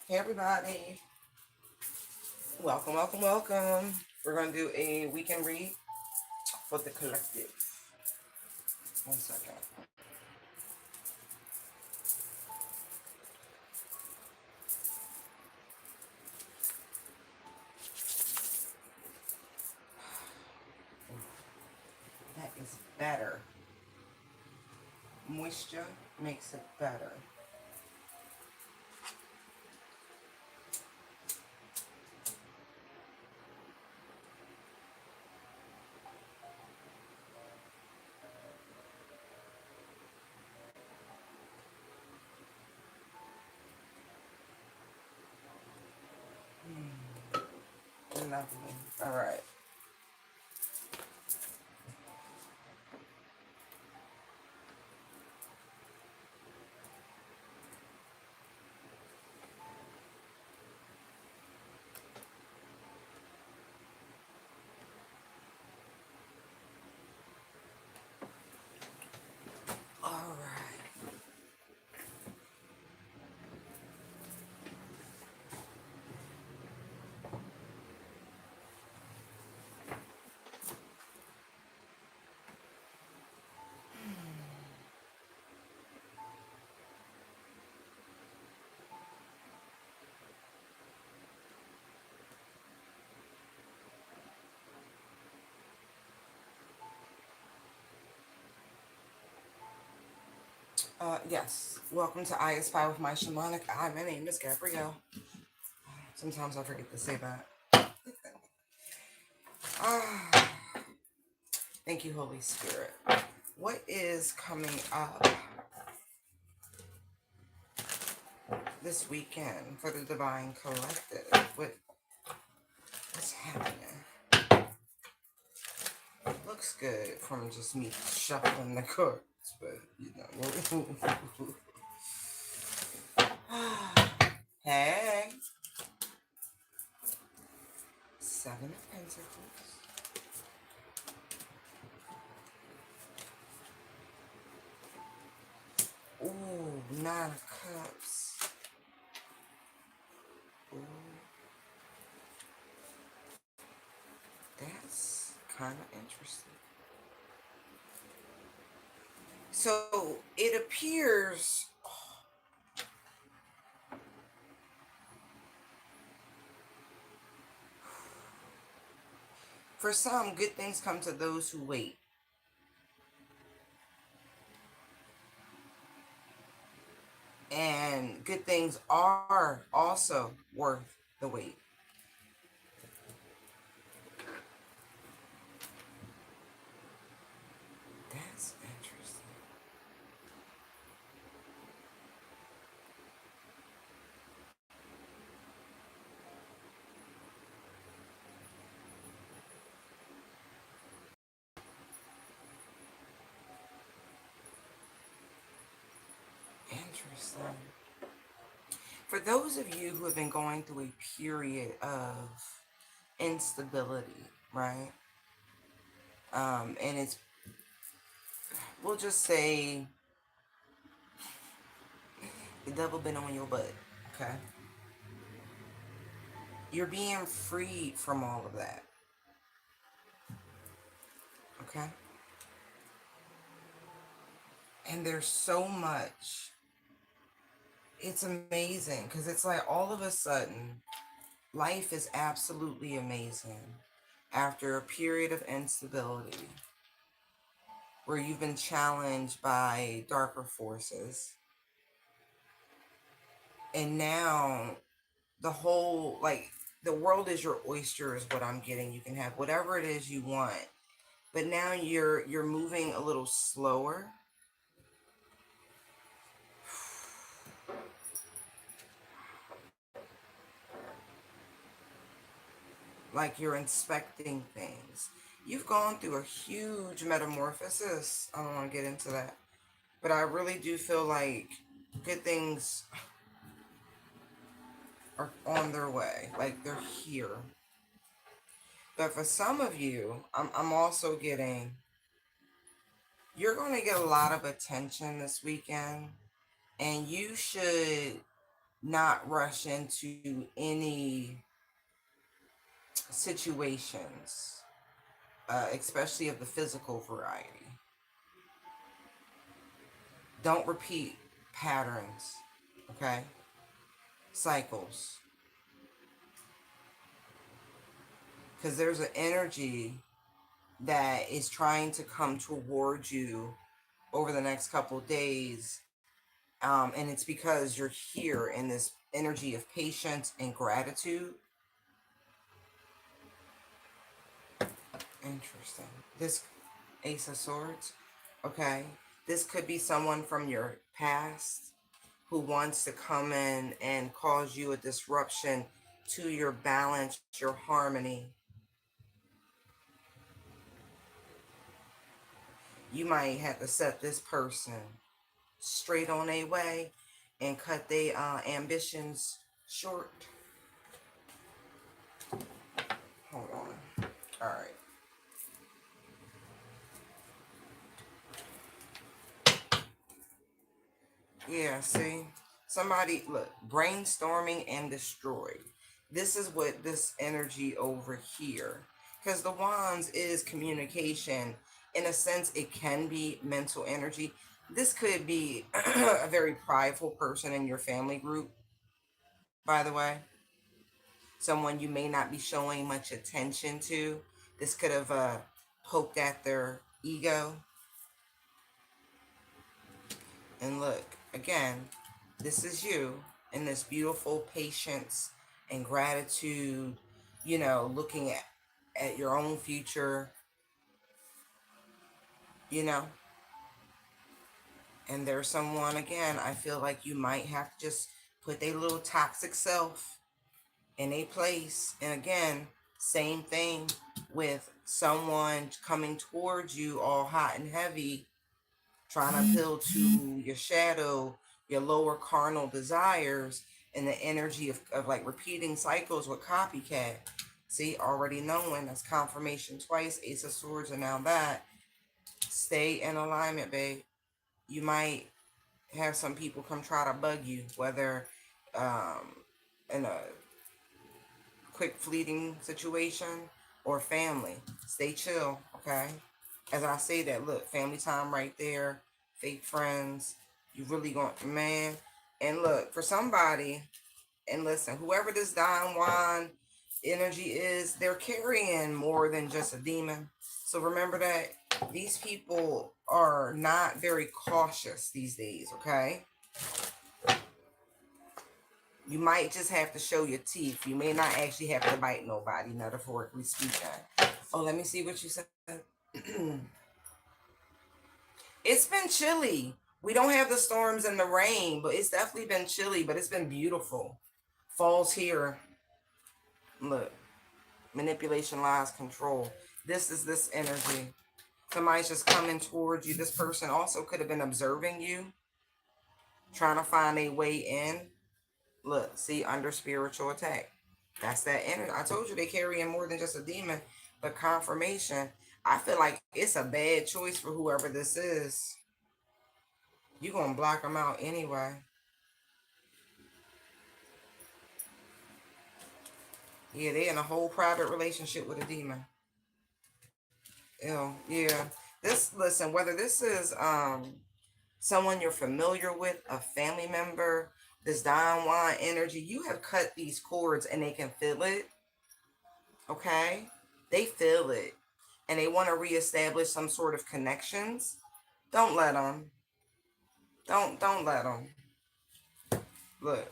Hey everybody, welcome, welcome, welcome. We're gonna do a weekend read for the collective. One second. That is better. Moisture makes it better. Lovely. All right. All right. Yes. Welcome to I Espy with my Shamanic. My name is Gabrielle. Sometimes I forget to say that. Ah, thank you, Holy Spirit. What is coming up this weekend for the Divine Collective? What's happening? Looks good from just me shuffling the cards, but you know. Hey, Seven of Pentacles. Ooh, Nine of Cups. Ooh, that's kind of interesting. So it appears for some, good things come to those who wait. And good things are also worth the wait. That's interesting. Interesting. For those of you who have been going through a period of instability, right? And it's, we'll just say, the devil been on your butt, okay? You're being freed from all of that, okay? And there's so much. It's amazing because it's like all of a sudden, life is absolutely amazing after a period of instability where you've been challenged by darker forces. And now the whole, like, the world is your oyster is what I'm getting. You can have whatever it is you want. But now you're moving a little slower. Like you're inspecting things. You've gone through a huge metamorphosis. I don't want to get into that. But I really do feel like good things are on their way. Like they're here. But for some of you, I'm also getting, you're going to get a lot of attention this weekend. And you should not rush into any situations, especially of the physical variety. Don't repeat patterns, okay? Cycles. Because there's an energy that is trying to come towards you over the next couple of days. And it's because you're here in this energy of patience and gratitude. Interesting. This Ace of Swords. Okay. This could be someone from your past who wants to come in and cause you a disruption to your balance, your harmony. You might have to set this person straight on their way and cut their ambitions short. Hold on. All right. Yeah, see? Somebody, look, brainstorming and destroyed. This is what this energy over here. Because the wands is communication. In a sense, it can be mental energy. This could be a very prideful person in your family group, by the way. Someone you may not be showing much attention to. This could have poked at their ego. And look, again, this is you in this beautiful patience and gratitude, looking at your own future, you know. And there's someone, again, I feel like you might have to just put their little toxic self in a place. And again, same thing with someone coming towards you all hot and heavy, trying to appeal to your shadow, your lower carnal desires, and the energy of like repeating cycles with copycat. See, already knowing, that's confirmation twice, Ace of Swords, and now that. Stay in alignment, babe. You might have some people come try to bug you, whether in a quick fleeting situation or family. Stay chill, okay? As I say that, look, family time right there, fake friends, you really going, man. And look, for somebody, and listen, whoever this Don Juan energy is, they're carrying more than just a demon. So remember that these people are not very cautious these days, okay? You might just have to show your teeth. You may not actually have to bite nobody, metaphorically speaking. Oh, let me see what you said. It's been chilly. We don't have the storms and the rain, but it's definitely been chilly, but it's been beautiful. Fall's here. Look, manipulation, lies, control. This is this energy. Somebody's just coming towards you. This person also could have been observing you, trying to find a way in. Look, see, under spiritual attack. That's that energy. I told you they carry in more than just a demon, but confirmation. I feel like it's a bad choice for whoever this is. You're going to block them out anyway. Yeah, they in a whole private relationship with a demon. Ew, yeah. Listen, whether this is someone you're familiar with, a family member, this Don Juan energy, you have cut these cords and they can feel it. Okay? They feel it. And they want to reestablish some sort of connections. Don't let them. Don't let them. Look,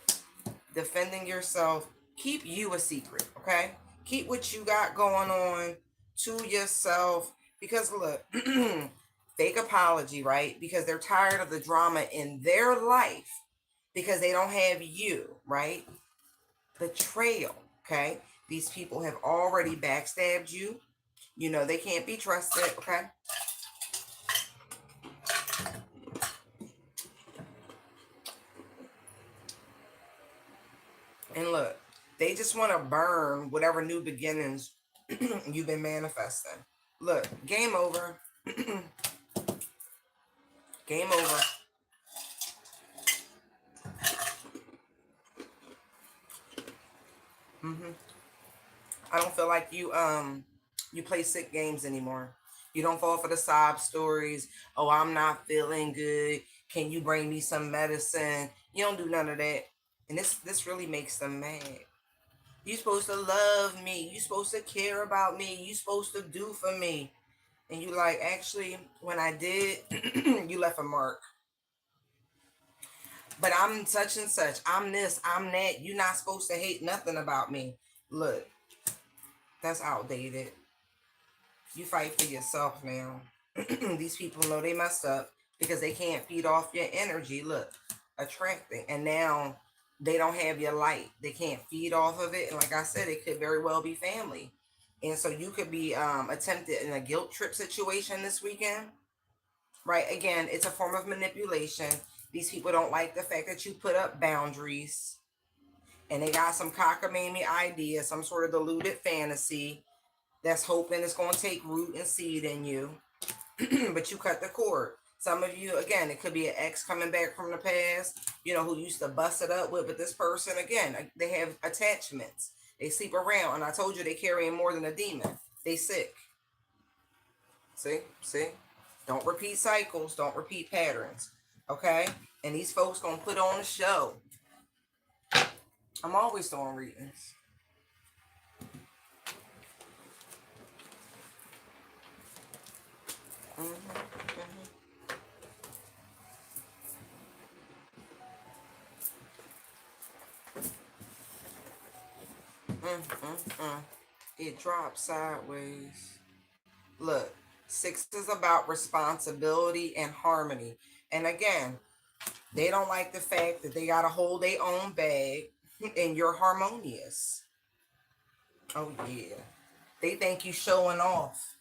defending yourself, keep you a secret, okay? Keep what you got going on to yourself. Because look, fake apology, right? Because they're tired of the drama in their life because they don't have you, right? Betrayal, okay? These people have already backstabbed you. You know they can't be trusted, okay? And look, they just want to burn whatever new beginnings you've been manifesting. Look, game over. Game over. Hmm. I don't feel like you play sick games anymore. You don't fall for the sob stories. Oh, I'm not feeling good. Can you bring me some medicine? You don't do none of that. And this really makes them mad. You supposed to love me. You supposed to care about me. You supposed to do for me. And you like, actually, when I did, you left a mark. But I'm such and such. I'm this. I'm that. You're not supposed to hate nothing about me. Look, that's outdated. You fight for yourself now. These people know they messed up because they can't feed off your energy. Look, attracting. And now they don't have your light. They can't feed off of it. And like I said, it could very well be family. And so you could be attempted in a guilt trip situation this weekend. Right? Again, it's a form of manipulation. These people don't like the fact that you put up boundaries. And they got some cockamamie idea, some sort of deluded fantasy that's hoping it's going to take root and seed in you. But you cut the cord. Some of you, again, it could be an ex coming back from the past, who used to bust it up with. But this person, again, they have attachments. They sleep around. And I told you they carrying more than a demon. They sick. See? Don't repeat cycles. Don't repeat patterns. Okay? And these folks going to put on a show. I'm always doing readings. Mm-hmm. Mm-hmm. It drops sideways. Look, six is about responsibility and harmony. And again, they don't like the fact that they got to hold their own bag and you're harmonious. Oh, yeah. They think you showing off.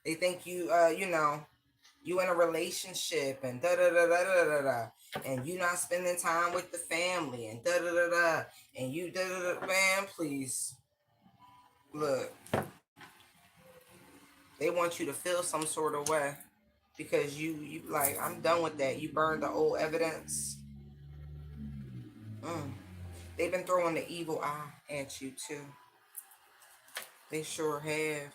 They think you in a relationship and da da da da da da da. And you not spending time with the family and da da da da. And you da da da. Man, please. Look, they want you to feel some sort of way because you like, I'm done with that. You burned the old evidence. Mm. They've been throwing the evil eye at you too. They sure have.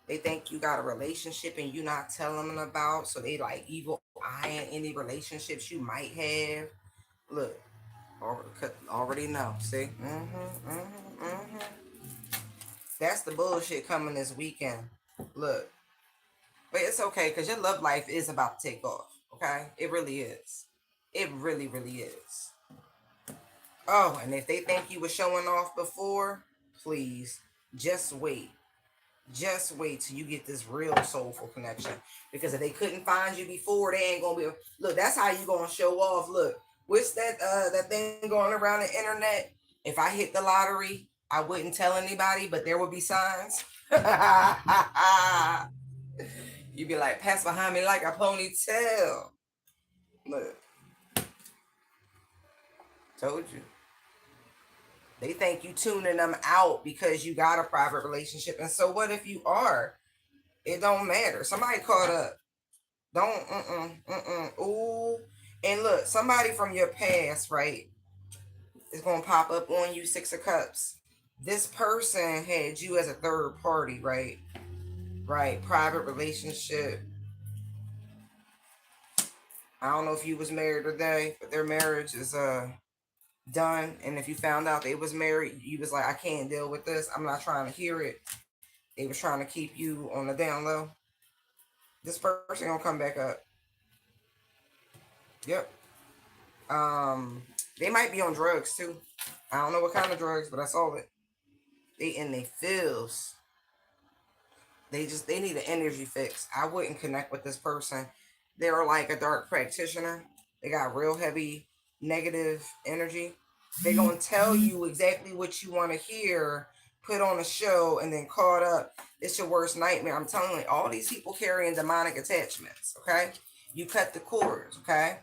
They think you got a relationship and you not telling them about, so they like evil eyeing any relationships you might have. Look, already know. See, that's the bullshit coming this weekend. Look, but it's okay because your love life is about to take off. Okay, it really is. It really, really is. Oh, and if they think you were showing off before, please just wait. Just wait till you get this real soulful connection. Because if they couldn't find you before, they ain't gonna be. Look, that's how you gonna show off. Look, what's that thing going around the internet? If I hit the lottery, I wouldn't tell anybody, but there would be signs. You'd be like, pass behind me like a ponytail. Look, told you. They think you tuning them out because you got a private relationship. And so what if you are? It don't matter. Somebody caught up. Don't, ooh. And look, somebody from your past, right, is going to pop up on you, Six of Cups. This person had you as a third party, right? Right. Private relationship. I don't know if you was married today, but their marriage is done. And if you found out they was married, you was like, I can't deal with this. I'm not trying to hear it. They was trying to keep you on the down low. This person gonna come back up. Yep. They might be on drugs too. I don't know what kind of drugs, but I saw it. They in their feels. They need an energy fix. I wouldn't connect with this person. They're like a dark practitioner. They got real heavy negative energy. They gonna tell you exactly what you want to hear, put on a show, and then caught up. It's your worst nightmare. I'm telling you, all these people carrying demonic attachments. Okay, you cut the cords. Okay,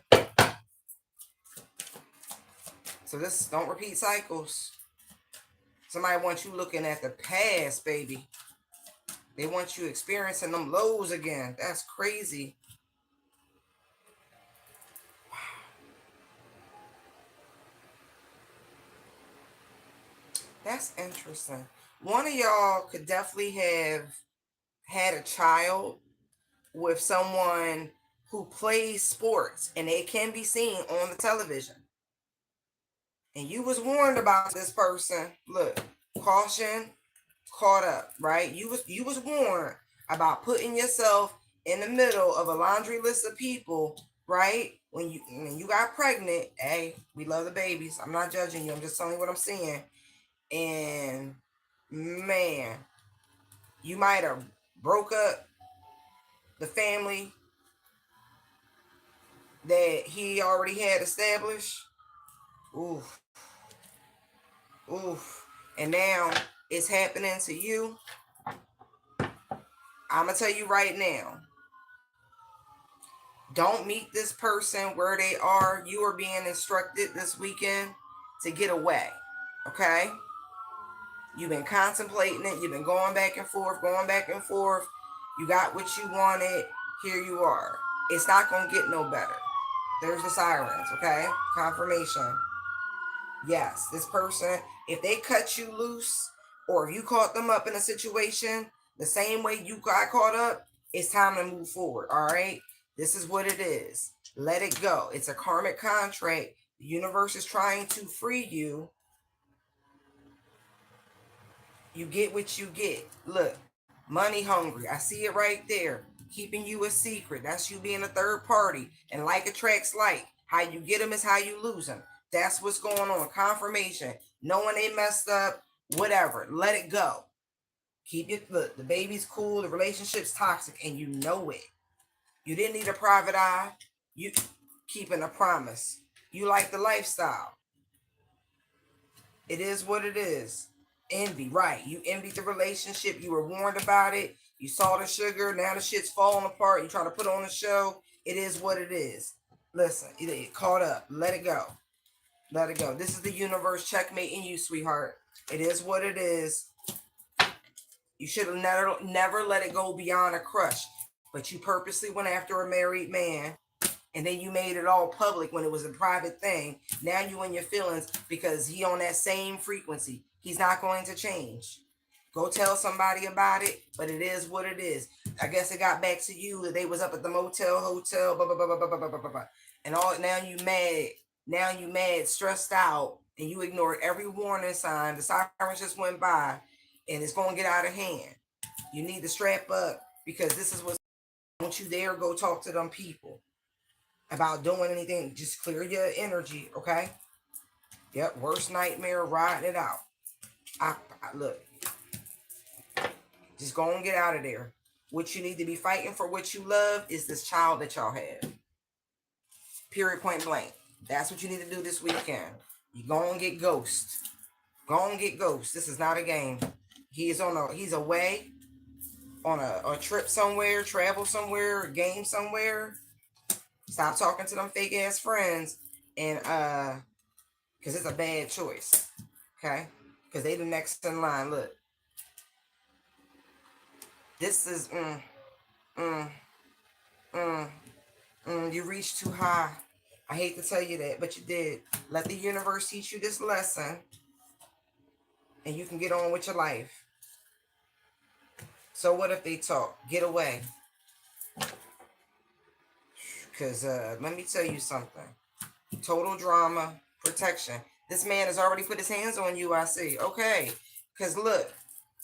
so this don't repeat cycles. Somebody wants you looking at the past, baby. They want you experiencing them lows again. That's crazy. That's interesting. One of y'all could definitely have had a child with someone who plays sports and it can be seen on the television. And you was warned about this person. Look, caution, caught up, right? You was warned about putting yourself in the middle of a laundry list of people, right? When you got pregnant, hey, we love the babies. I'm not judging you. I'm just telling you what I'm seeing. And man, you might have broke up the family that he already had established. Oof, oof. And now it's happening to you. I'm gonna tell you right now, don't meet this person where they are. You are being instructed this weekend to get away. Okay? You've been contemplating it. You've been going back and forth, going back and forth. You got what you wanted. Here you are. It's not going to get no better. There's the sirens. Okay? Confirmation. Yes, this person, if they cut you loose or if you caught them up in a situation the same way you got caught up, it's time to move forward. All right? This is what it is. Let it go. It's a karmic contract. The universe is trying to free you. You get what you get. Look, money hungry. I see it right there. Keeping you a secret. That's you being a third party. And like attracts like. How you get them is how you lose them. That's what's going on. Confirmation. Knowing they messed up. Whatever. Let it go. Keep it. Look, the baby's cool. The relationship's toxic. And you know it. You didn't need a private eye. You keeping a promise. You like the lifestyle. It is what it is. Envy, right. You envied the relationship. You were warned about it. You saw the sugar. Now the shit's falling apart. You trying to put on a show. It is what it is. Listen, it caught up. Let it go. Let it go. This is the universe checkmating you, sweetheart. It is what it is. You should have never let it go beyond a crush. But you purposely went after a married man. And then you made it all public when it was a private thing. Now you in your feelings because he on that same frequency. He's not going to change. Go tell somebody about it, but it is what it is. I guess it got back to you that they was up at the motel, hotel, blah, blah, blah, blah, blah, blah, blah, blah, blah. And all now you mad. Now you mad, stressed out, and you ignored every warning sign. The sirens just went by, and it's going to get out of hand. You need to strap up because this is what. Don't you dare go talk to them people about doing anything. Just clear your energy, okay? Yep, worst nightmare, riding it out. I look, just go and get out of there. What you need to be fighting for, what you love, is this child that y'all have. Period, point blank. That's what you need to do this weekend. You go and get Ghost. Go and get Ghost. This is not a game. He's away on a trip somewhere, travel somewhere, game somewhere. Stop talking to them fake ass friends, and because it's a bad choice. Okay, because they the next in line. Look, this is you reached too high. I hate to tell you that, but you did. Let the universe teach you this lesson, and you can get on with your life. So what if they talk? Get away. Because let me tell you something. Total drama, protection. This man has already put his hands on you, I see. Okay. Because look,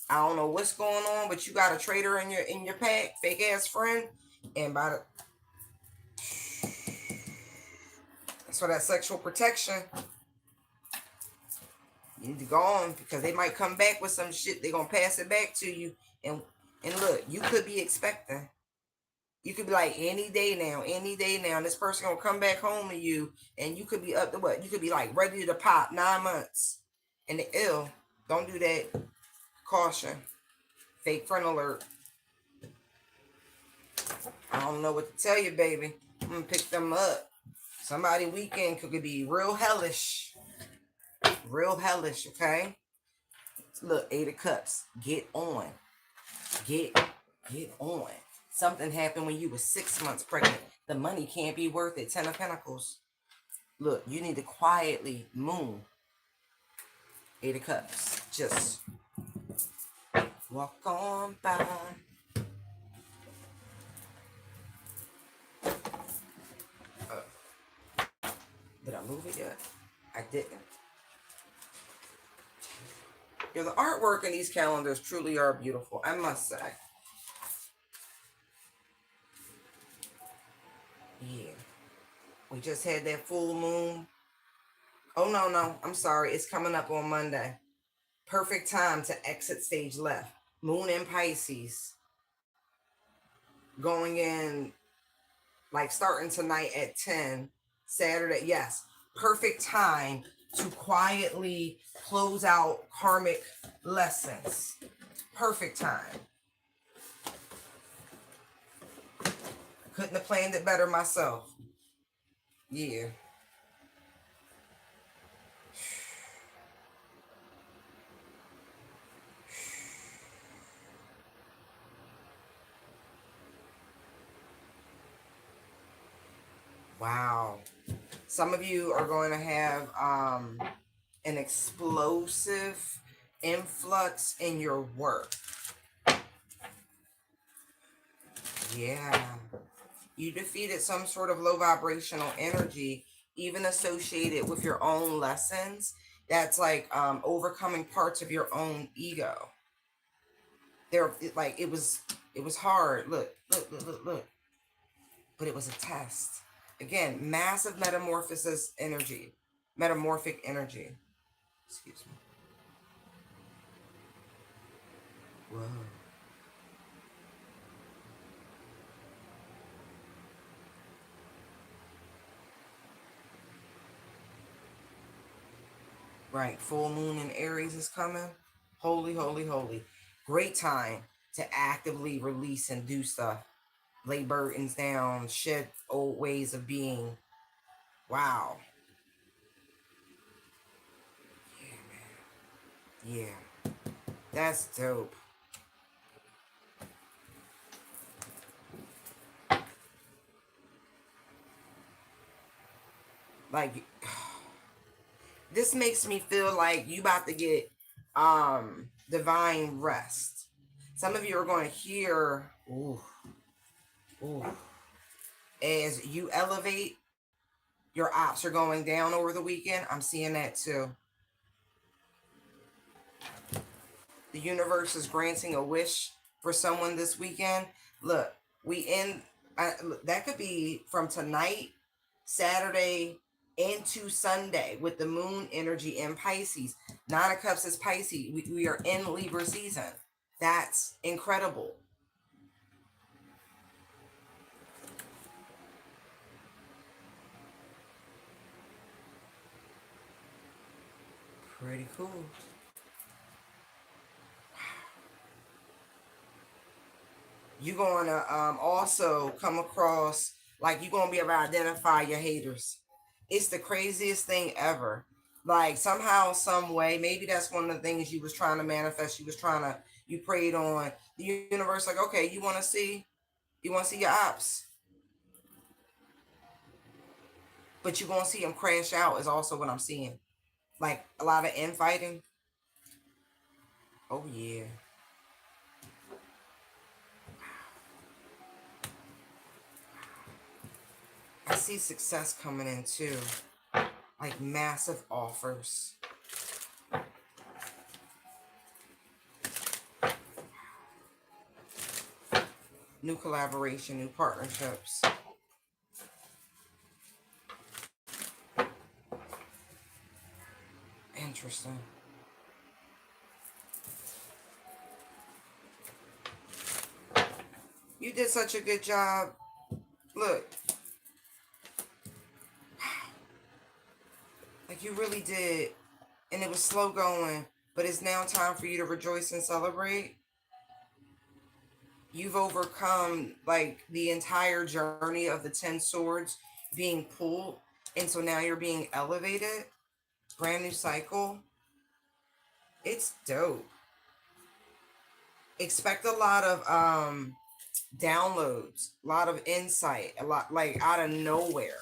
I don't know what's going on, but you got a traitor in your pack, fake ass friend. And by the so that sexual protection, you need to go on because they might come back with some shit. They're gonna pass it back to you. And look, you could be expecting. You could be like any day now, and this person gonna come back home to you, and you could be up to what? You could be like ready to pop 9 months. And the ill, don't do that. Caution. Fake friend alert. I don't know what to tell you, baby. I'm gonna pick them up. Somebody weekend could be real hellish. Real hellish, okay? Look, 8 of Cups. Get on. Get on. Something happened when you were 6 months pregnant. The money can't be worth it. 10 of Pentacles. Look, you need to quietly move. 8 of Cups. Just walk on by. Did I move it yet? I didn't. Yeah, the artwork in these calendars truly are beautiful, I must say. Yeah. We just had that full moon. Oh, no. I'm sorry. It's coming up on Monday. Perfect time to exit stage left. Moon in Pisces. Going in, like starting tonight at 10. Saturday. Yes. Perfect time to quietly close out karmic lessons. Perfect time. Couldn't have planned it better myself. Yeah. Wow. Some of you are going to have an explosive influx in your work. Yeah. You defeated some sort of low vibrational energy, even associated with your own lessons. That's like overcoming parts of your own ego. It was hard. Look. But it was a test. Again, massive metamorphic energy. Excuse me. Whoa. Right, full moon in Aries is coming. Holy, holy, holy. Great time to actively release and do stuff. Lay burdens down, shed old ways of being. Wow. Yeah, man. Yeah. That's dope. Like, this makes me feel like you about to get divine rest. Some of you are going to hear, ooh, as you elevate, your ops are going down over the weekend. I'm seeing that too. The universe is granting a wish for someone this weekend. Look, that could be from tonight, Saturday, into Sunday with the moon energy in Pisces. Nine of Cups is Pisces. We are in Libra season. That's incredible. Pretty cool. You're going to also come across, like, you're going to be able to identify your haters. It's the craziest thing ever. Like, somehow, some way, maybe that's one of the things you was trying to manifest. You prayed on the universe, like, okay, you want to see your ops, but you won't see them crash out is also what I'm seeing. Like, a lot of infighting. Oh, yeah. I see success coming in too. Like, massive offers. New collaboration, new partnerships. Interesting. You did such a good job. Look. Like, you really did. And it was slow going, but it's now time for you to rejoice and celebrate. You've overcome, like, the entire journey of the 10 swords being pulled. And so now you're being elevated. Brand new cycle. It's dope. Expect a lot of downloads, a lot of insight, a lot, like, out of nowhere.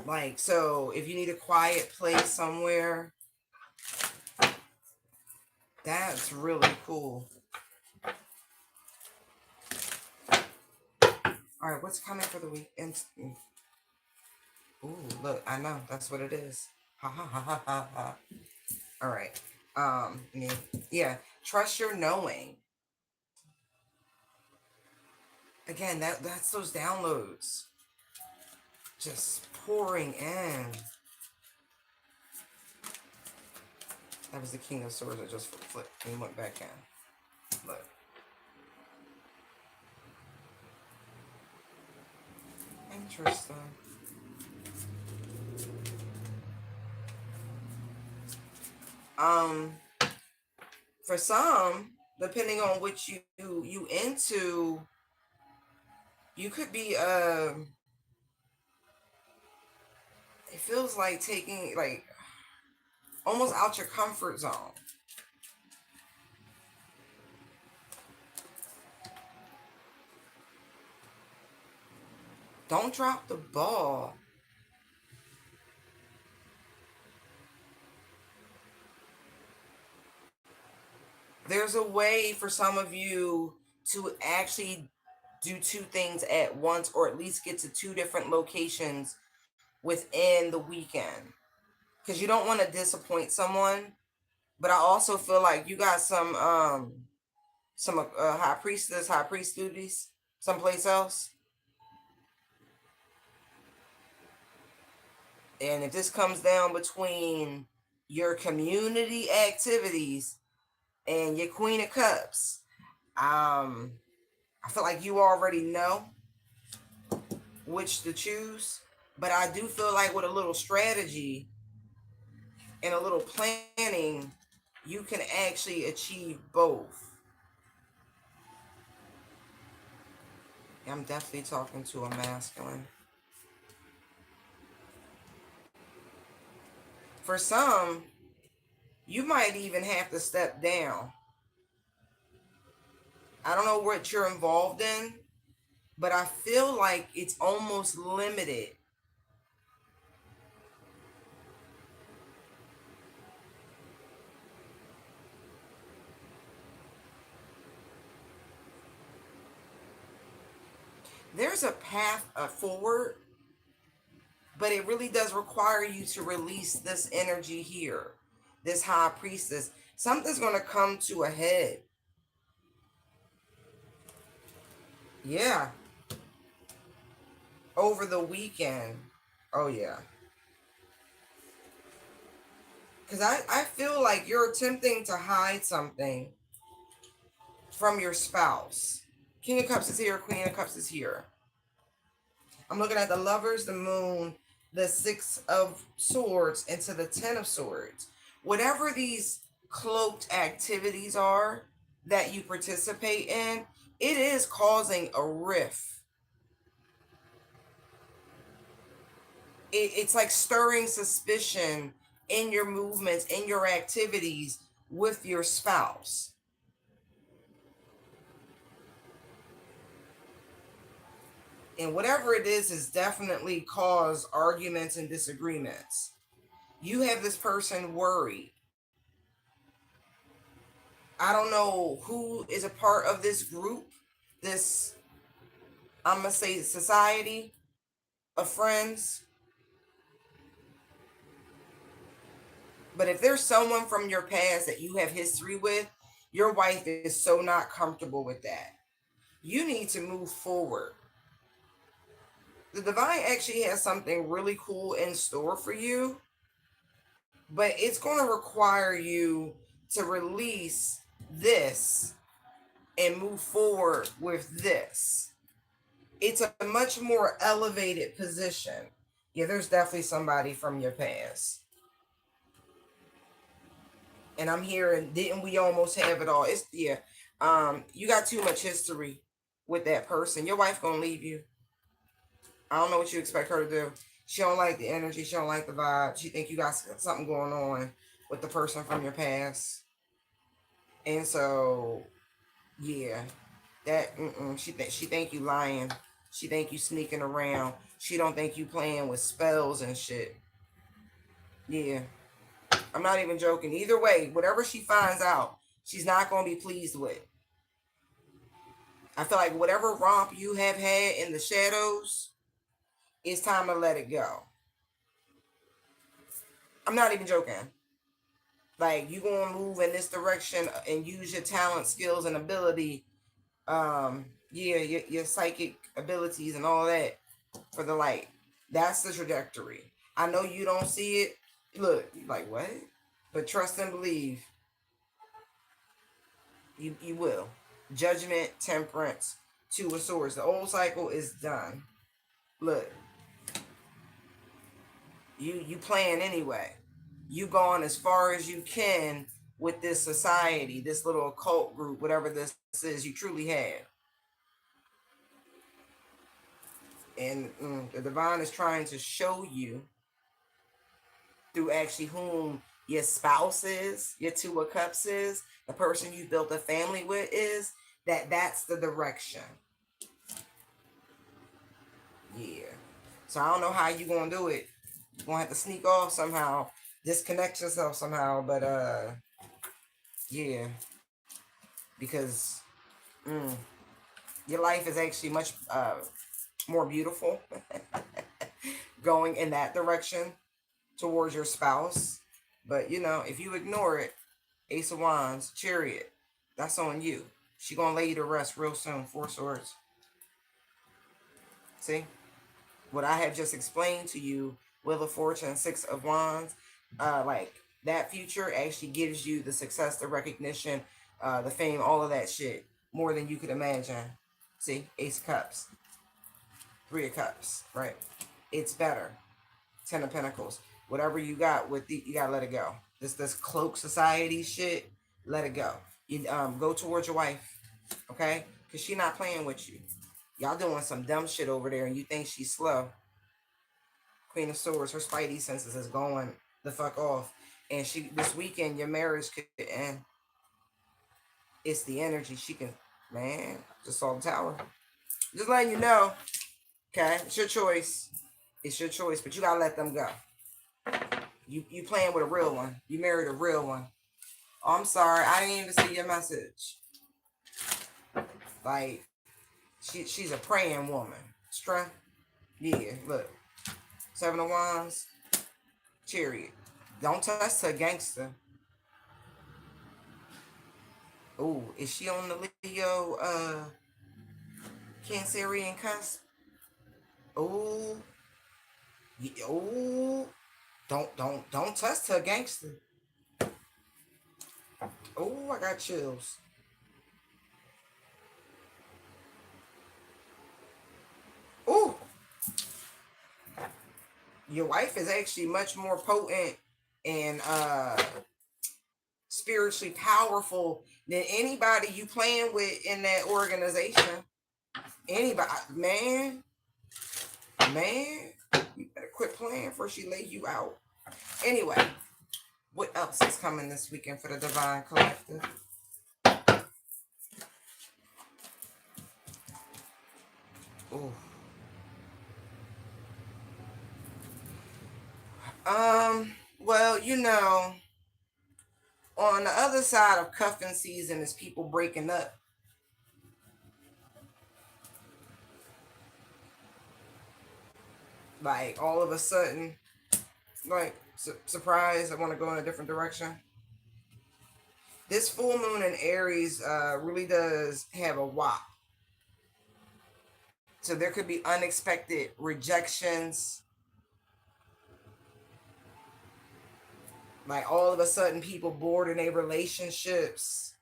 Like, so if you need a quiet place somewhere, that's really cool. All right, what's coming for the weekend? Ooh, look, I know that's what it is. Ha ha ha ha ha ha. All right. Yeah, trust your knowing. Again, that's those downloads just pouring in. That was the King of Swords that just flipped and went back in. Look. Interesting. Um, for some, depending on which you into, you could be it feels like taking like almost out your comfort zone. Don't drop the ball. There's a way for some of you to actually do two things at once, or at least get to two different locations within the weekend. Because you don't want to disappoint someone, but I also feel like you got some high priest duties someplace else. And if this comes down between your community activities and your Queen of Cups, I feel like you already know which to choose. But I do feel like with a little strategy and a little planning, you can actually achieve both. I'm definitely talking to a masculine. For some, you might even have to step down. I don't know what you're involved in, but I feel like it's almost limited. There's a path forward, but it really does require you to release this energy here, this high priestess. Something's going to come to a head. Yeah, over the weekend. Oh, yeah. Because I feel like you're attempting to hide something from your spouse. King of Cups is here, Queen of Cups is here. I'm looking at the Lovers, the Moon, the Six of Swords, into the Ten of Swords. Whatever these cloaked activities are that you participate in, it is causing a rift. It's like stirring suspicion in your movements, in your activities with your spouse. And whatever it is definitely cause arguments and disagreements. You have this person worried. I don't know who is a part of this group, this, I'm going to say, society of friends. But if there's someone from your past that you have history with, your wife is so not comfortable with that. You need to move forward. The divine actually has something really cool in store for you, but it's going to require you to release this and move forward with this. It's a much more elevated position. Yeah, there's definitely somebody from your past. And I'm hearing, didn't we almost have it all? It's, yeah. You got too much history with that person. Your wife gonna leave you. I don't know what you expect her to do. She don't like the energy. She don't like the vibe. She think you got something going on with the person from your past. And so, yeah, that she think you lying. She think you sneaking around. She don't think you playing with spells and shit. Yeah. I'm not even joking. Either way, whatever she finds out, she's not going to be pleased with. I feel like whatever romp you have had in the shadows, it's time to let it go. I'm not even joking. Like, you going to move in this direction and use your talent, skills, and ability. Yeah, your psychic abilities and all that for the light. That's the trajectory. I know you don't see it. Look, like, what? But trust and believe. You will. Judgment, temperance, two of swords. The old cycle is done. Look, you playing anyway. You going as far as you can with this society, this little occult group, whatever this is. You truly have. And the divine is trying to show you through actually whom your spouse is, your two of cups is, the person you built a family with is, that's the direction. Yeah. So I don't know how you gonna do it. You're gonna have to sneak off somehow, disconnect yourself somehow, but yeah, because mm, your life is actually much more beautiful going in that direction towards your spouse. But you know, if you ignore it, Ace of Wands, Chariot, that's on you. She gonna lay you to rest real soon. Four Swords. See? What I have just explained to you, Wheel of Fortune, Six of Wands, like that future actually gives you the success, the recognition, the fame, all of that shit, more than you could imagine. See? Ace of Cups, Three of Cups, right? It's better. Ten of Pentacles. Whatever you got with you gotta let it go. This cloak society shit, let it go. You go towards your wife, okay? Cause she not playing with you. Y'all doing some dumb shit over there, and you think she's slow. Queen of Swords, her spidey senses is going the fuck off, and she this weekend your marriage could end. It's the energy she can, man. Just saw the tower. Just letting you know, okay? It's your choice. It's your choice, but you gotta let them go. You playing with a real one. You married a real one. Oh, I'm sorry. I didn't even see your message. Like, she's a praying woman. Strength. Yeah, look. Seven of Wands. Chariot. Don't touch her, gangster. Oh, is she on the Leo Cancerian cusp? Oh. Oh. Don't touch her, gangster. Oh, I got chills. Oh, your wife is actually much more potent and spiritually powerful than anybody you playing with in that organization. Anybody, man, you better quit playing before she lay you out. Anyway, what else is coming this weekend for the Divine Collective? Ooh. Well, you know, on the other side of cuffing season is people breaking up. Like all of a sudden, like surprise, I want to go in a different direction. This full moon in Aries really does have a wop. So there could be unexpected rejections. Like all of a sudden, people bored in their relationships.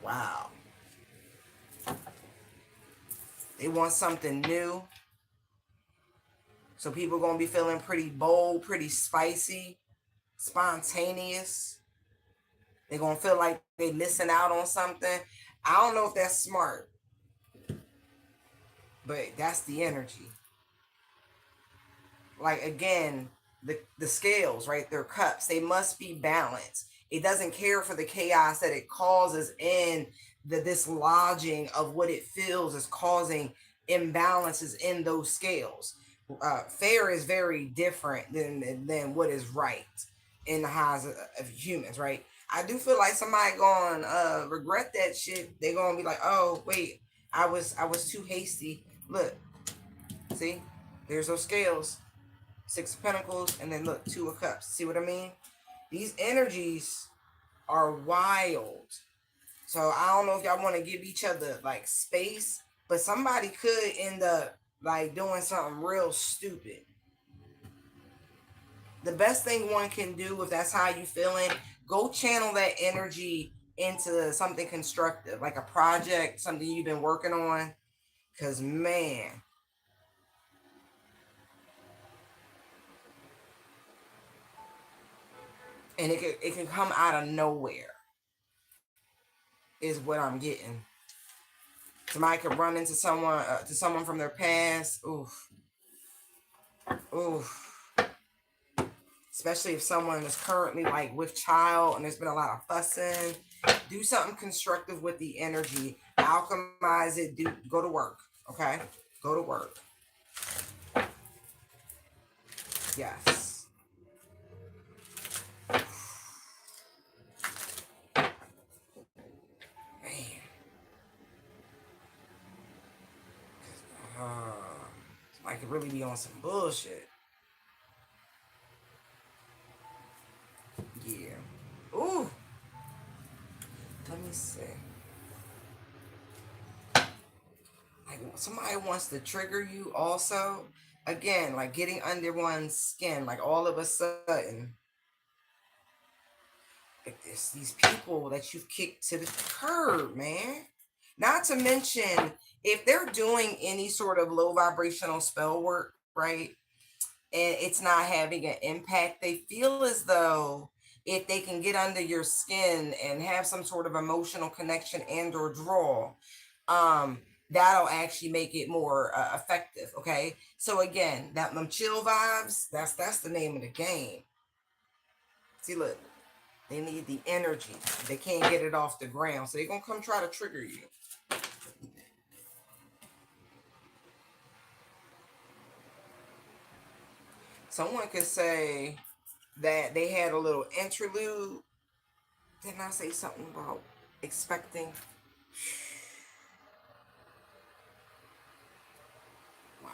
Wow. They want something new. So people going to be feeling pretty bold, pretty spicy, spontaneous. They're going to feel like they missing out on something. I don't know if that's smart, but that's the energy. Like again, the scales, right? Their cups, they must be balanced. It doesn't care for the chaos that it causes in the dislodging of what it feels is causing imbalances in those scales. Fair is very different than what is right in the eyes of humans, right? I do feel like somebody going regret that shit. They gonna be like, oh wait, I was too hasty. Look, see, there's those scales, Six of Pentacles, and then look, Two of Cups. See what I mean? These energies are wild. So I don't know if y'all want to give each other like space, but somebody could end up like doing something real stupid. The best thing one can do, if that's how you feeling, go channel that energy into something constructive, like a project, something you've been working on. Cause man, and it can come out of nowhere, is what I'm getting. Somebody could run into someone from their past. Oof, oof. Especially if someone is currently like with child and there's been a lot of fussing. Do something constructive with the energy. Alchemize it. Go to work. Okay, go to work. Yes. Man. Uh, I could really be on some bullshit. Yeah. Ooh. Let me see. Like somebody wants to trigger you also. Again, like getting under one's skin. Like all of a sudden, it's these people that you've kicked to the curb, man. Not to mention, if they're doing any sort of low vibrational spell work, right, and it's not having an impact, they feel as though if they can get under your skin and have some sort of emotional connection and or draw, um, that'll actually make it more effective. Okay, so again, that them chill vibes. That's the name of the game. See, look, they need the energy. They can't get it off the ground, so they're gonna come try to trigger you. Someone could say that they had a little interlude. Didn't I say something about expecting? Wow.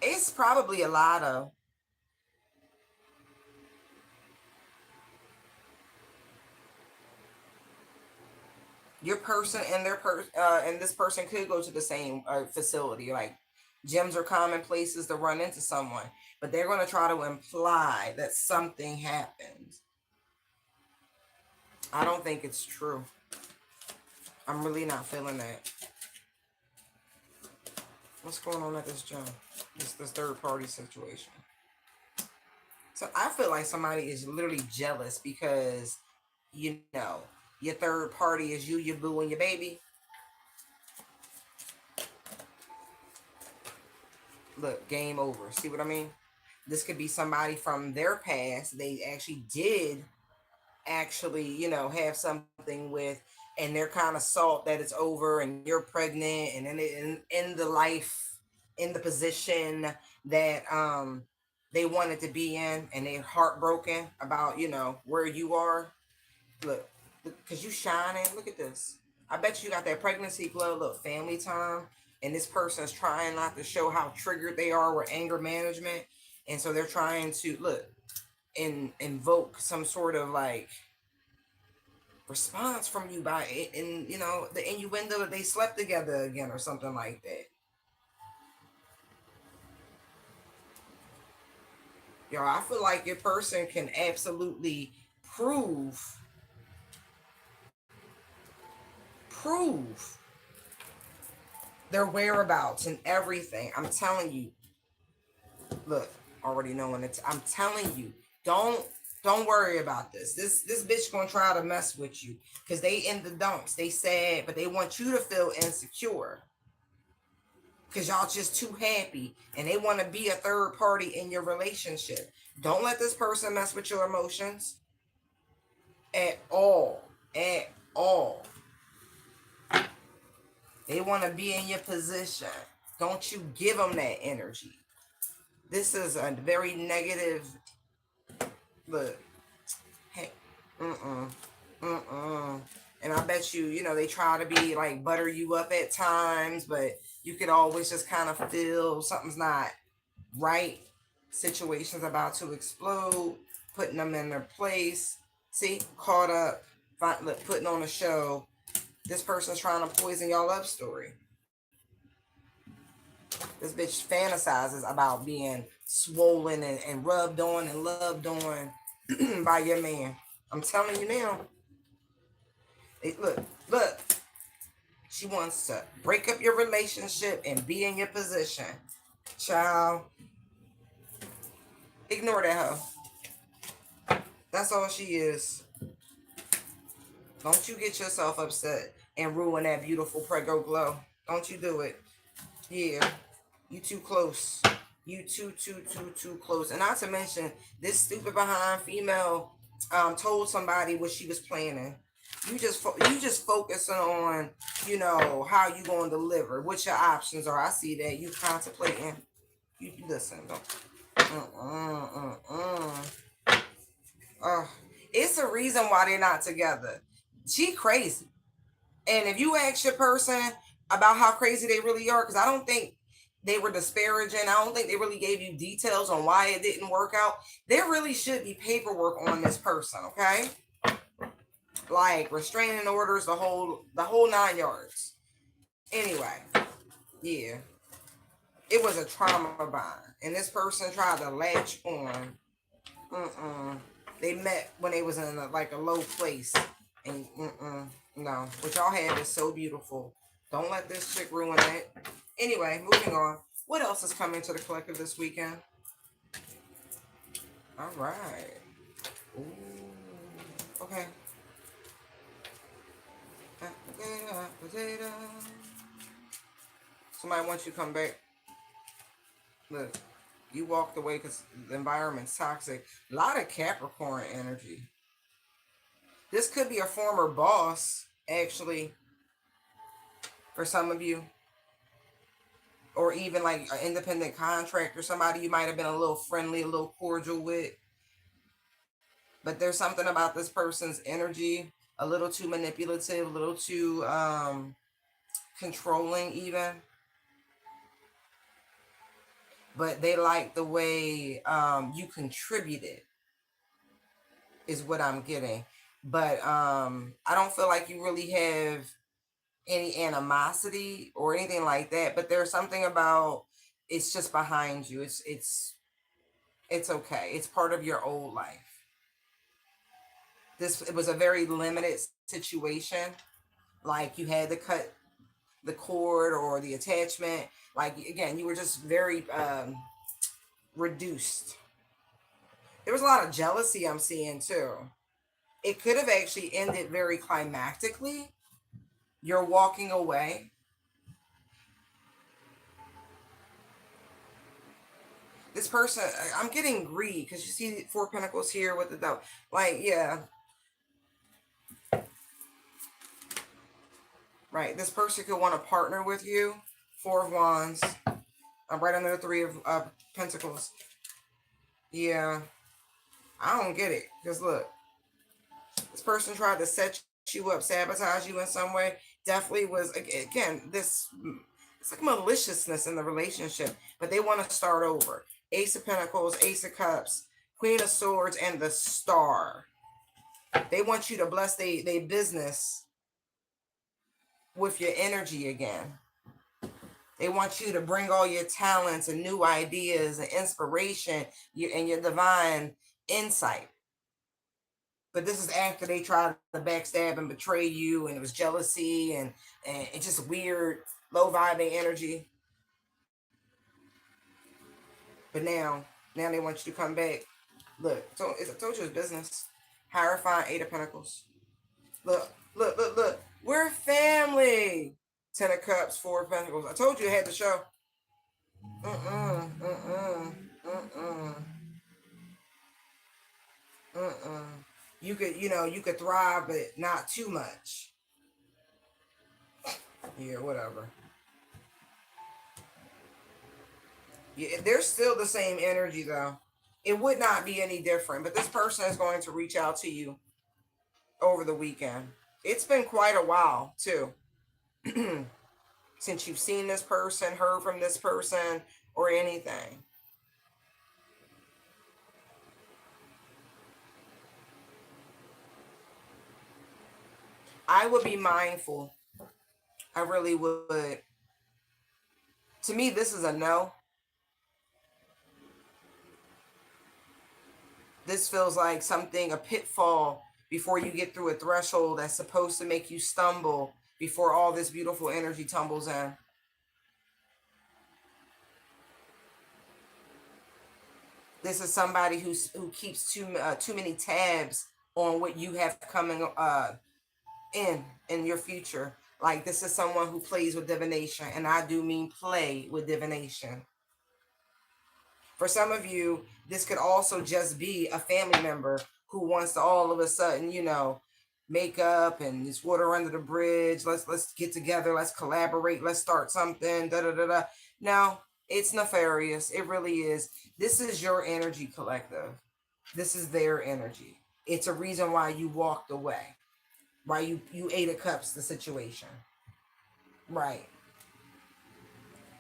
It's probably a lot of your person and and this person could go to the same facility. Like gyms are common places to run into someone, but they're going to try to imply that something happens. I don't think it's true. I'm really not feeling that. What's going on at this gym? This third party situation. So I feel like somebody is literally jealous because, you know, your third party is you, your boo, and your baby. Look, game over. See what I mean? This could be somebody from their past. They actually did actually, have something with, and they're kind of salt that it's over and you're pregnant and in the life, in the position that they wanted to be in, and they're heartbroken about, where you are. Look, because you shining. Look at this. I bet you got that pregnancy glow. Look, family time. And this person's trying not to show how triggered they are with anger management. And so they're trying to, look, invoke some sort of like response from you by it, and the innuendo that they slept together again or something like that. I feel like your person can absolutely prove prove their whereabouts and everything. I'm telling you. Look, already knowing it. I'm telling you, don't worry about this. This bitch gonna try to mess with you because they in the dumps. They sad, but they want you to feel insecure because y'all just too happy and they want to be a third party in your relationship. Don't let this person mess with your emotions at all. At all. They want to be in your position. Don't you give them that energy. This is a very negative look. Hey, mm-mm, mm-mm. And I bet you, they try to be like butter you up at times, but you could always just kind of feel something's not right. Situations about to explode, putting them in their place. See, caught up, putting on a show. This person's trying to poison your love story. This bitch fantasizes about being swollen and rubbed on and loved on by your man. I'm telling you now. Look. She wants to break up your relationship and be in your position. Child, ignore that hoe. That's all she is. Don't you get yourself upset and ruin that beautiful prego glow. Don't you do it. Yeah, you too close. You too close. And not to mention, this stupid behind female told somebody what she was planning. You just focusing on, how you going to deliver, what your options are. I see that you contemplating. You listen, it's a reason why they're not together. She crazy. And if you ask your person about how crazy they really are, because I don't think they were disparaging, I don't think they really gave you details on why it didn't work out. There really should be paperwork on this person, okay? Like restraining orders, the whole 9 yards. Anyway, yeah, it was a trauma bond, and this person tried to latch on. They met when they was in a low place, and no, what y'all had is so beautiful. Don't let this chick ruin it. Anyway, moving on. What else is coming to the collective this weekend? All right. Ooh. Okay. Potato. Somebody wants you to come back. Look, you walked away because the environment's toxic. A lot of Capricorn energy. This could be a former boss, actually, for some of you. Or even like an independent contractor, somebody you might have been a little friendly, a little cordial with. But there's something about this person's energy, a little too manipulative, a little too controlling even. But they like the way you contributed, is what I'm getting. But I don't feel like you really have any animosity or anything like that. But there's something about it's just behind you. It's okay. It's part of your old life. It was a very limited situation. Like you had to cut the cord or the attachment. Like again, you were just very reduced. There was a lot of jealousy I'm seeing too. It could have actually ended very climactically. You're walking away. This person, I'm getting greed because you see 4 Pentacles here with the devil. Like, yeah. Right. This person could want to partner with you. 4 of Wands. I'm right under the 3 of Pentacles. Yeah. I don't get it. Because look, this person tried to set you up, sabotage you in some way. Definitely was, again, it's like maliciousness in the relationship. But they want to start over. Ace of Pentacles, Ace of Cups, Queen of Swords, and the Star. They want you to bless their business with your energy again. They want you to bring all your talents and new ideas and inspiration and your divine insight. But this is after they tried to backstab and betray you, and it was jealousy and it's just weird, low vibing energy. But now they want you to come back. Look, I told you it's business. Hierophant, 8 of Pentacles. Look. We're family. 10 of Cups, 4 of Pentacles. I told you I had to show. You could, you could thrive, but not too much. Yeah, whatever. Yeah, they're still the same energy though. It would not be any different, but this person is going to reach out to you over the weekend. It's been quite a while too since you've seen this person, heard from this person, or anything. I would be mindful. I really would. To me, this is a no. This feels like something, a pitfall before you get through a threshold that's supposed to make you stumble before all this beautiful energy tumbles in. This is somebody who keeps too many tabs on what you have coming in your future. Like this is someone who plays with divination, and I do mean play with divination. For some of you, this could also just be a family member who wants to all of a sudden, make up and it's water under the bridge. Let's get together. Let's collaborate. Let's start something. Da da da da. No, it's nefarious. It really is. This is your energy collective. This is their energy. It's a reason why you walked away. Why you ate a cups the situation. Right.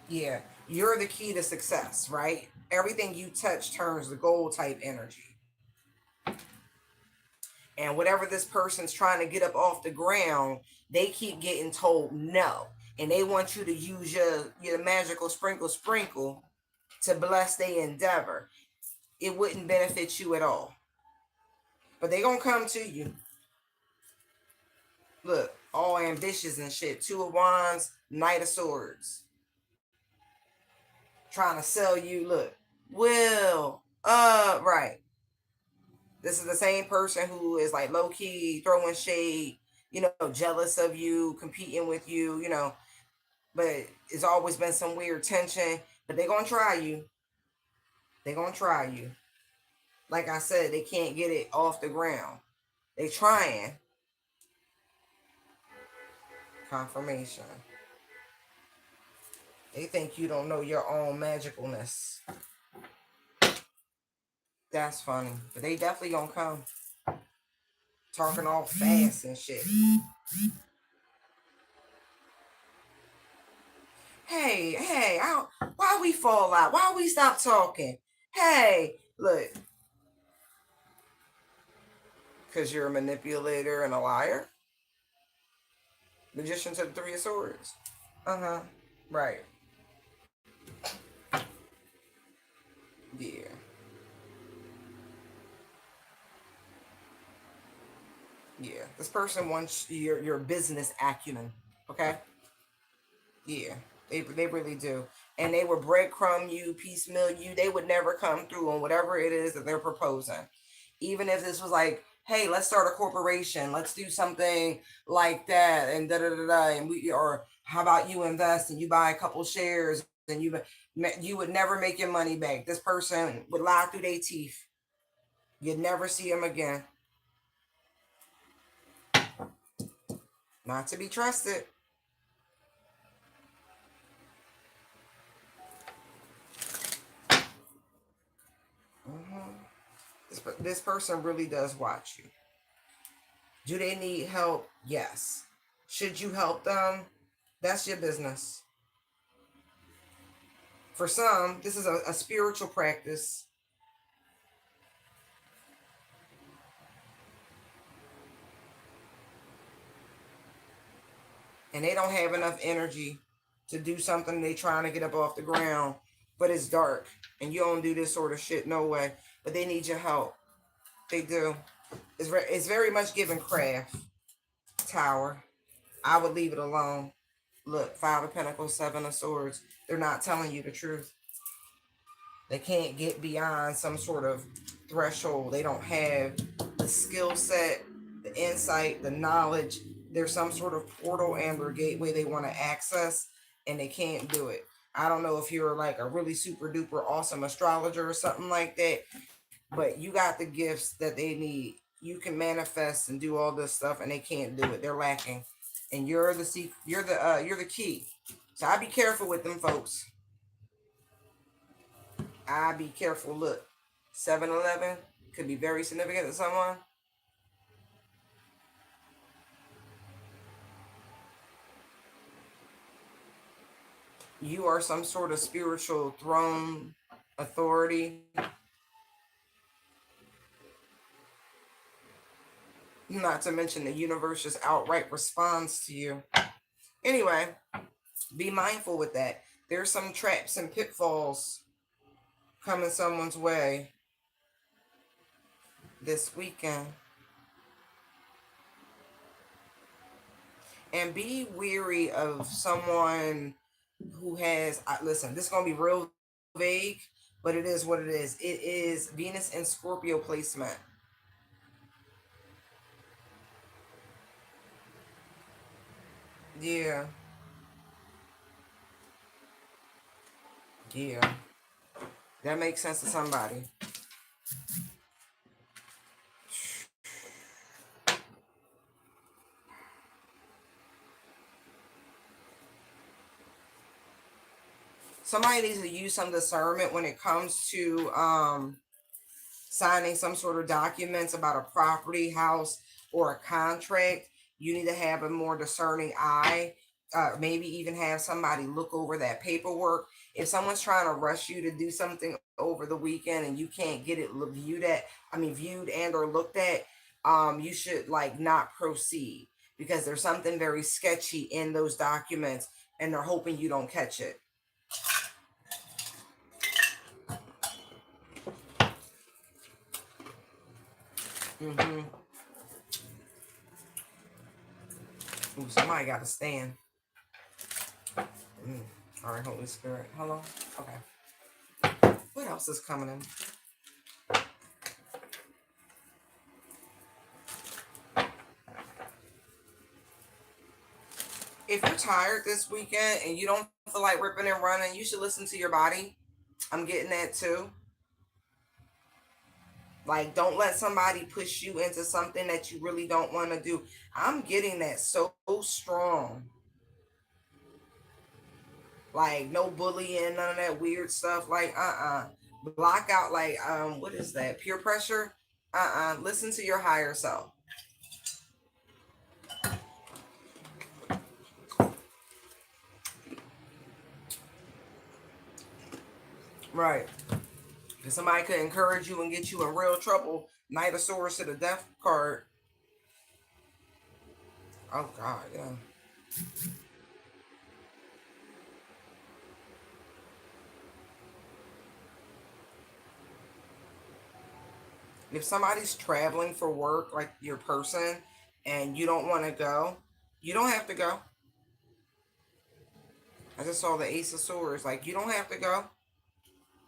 Yeah. You're the key to success, right? Everything you touch turns to gold type energy. And whatever this person's trying to get up off the ground, they keep getting told no. And they want you to use your magical sprinkle to bless their endeavor. It wouldn't benefit you at all. But they gonna come to you. Look, all ambitious and shit. Two of Wands, Knight of Swords. Trying to sell you, look, right. This is the same person who is like low key throwing shade, jealous of you, competing with you, but it's always been some weird tension. But they're gonna try you. They're gonna try you. Like I said, they can't get it off the ground. They trying. Confirmation. They think you don't know your own magicalness. That's funny. But they definitely gonna come. Talking all fast and shit. Hey, why we fall out? Why we stop talking? Hey, look, because you're a manipulator and a liar. Magician to the Three of Swords. Uh huh. Right. Yeah. Yeah. This person wants your business acumen. Okay. Yeah. They really do. And they would breadcrumb you, piecemeal you. They would never come through on whatever it is that they're proposing. Even if this was like, hey, let's start a corporation, let's do something like that, and da da da da, and or how about you invest and you buy a couple shares, and you would never make your money back. This person would lie through their teeth. You'd never see them again. Not to be trusted. Mm-hmm. This person really does watch you. Do they need help? Yes. Should you help them? That's your business. For some, this is a spiritual practice, and they don't have enough energy to do something they trying to get up off the ground, but it's dark, and you don't do this sort of shit, no way. But they need your help. They do. It's very much given craft. Tower. I would leave it alone. Look, Five of Pentacles, Seven of Swords. They're not telling you the truth. They can't get beyond some sort of threshold. They don't have the skill set, the insight, the knowledge. There's some sort of portal and or gateway they want to access, and they can't do it. I don't know if you're like a really super duper awesome astrologer or something like that, but you got the gifts that they need. you can manifest and do all this stuff, and they can't do it. They're lacking, and you're the you're the key. So I be careful with them folks. I be careful. Look, 7-Eleven could be very significant to someone. You are some sort of spiritual throne authority. Not to mention the universe just outright responds to you. Anyway, be mindful with that. There's some traps and pitfalls coming someone's way this weekend. And be weary of someone who has, listen, this is going to be real vague, but it is what it is. It is Venus and Scorpio placement. Yeah. Yeah. That makes sense to somebody. Somebody needs to use some discernment when it comes to signing some sort of documents about a property, house, or a contract. You need to have a more discerning eye. Maybe even have somebody look over that paperwork. If someone's trying to rush you to do something over the weekend and you can't get it viewed and or looked at, you should like not proceed because there's something very sketchy in those documents, and they're hoping you don't catch it. Mm-hmm. Ooh, somebody got to stand. Mm. All right, Holy Spirit. Hello? Okay. What else is coming in? If you're tired this weekend and you don't feel like ripping and running, you should listen to your body. I'm getting that too. Like, don't let somebody push you into something that you really don't want to do. I'm getting that so strong. Like, no bullying, none of that weird stuff. Like, block out, like, what is that? Peer pressure? Listen to your higher self. Right. If somebody could encourage you and get you in real trouble, Knight of Swords to the Death card. Oh, God, yeah. If somebody's traveling for work, like your person, and you don't want to go, you don't have to go. I just saw the Ace of Swords. Like, you don't have to go.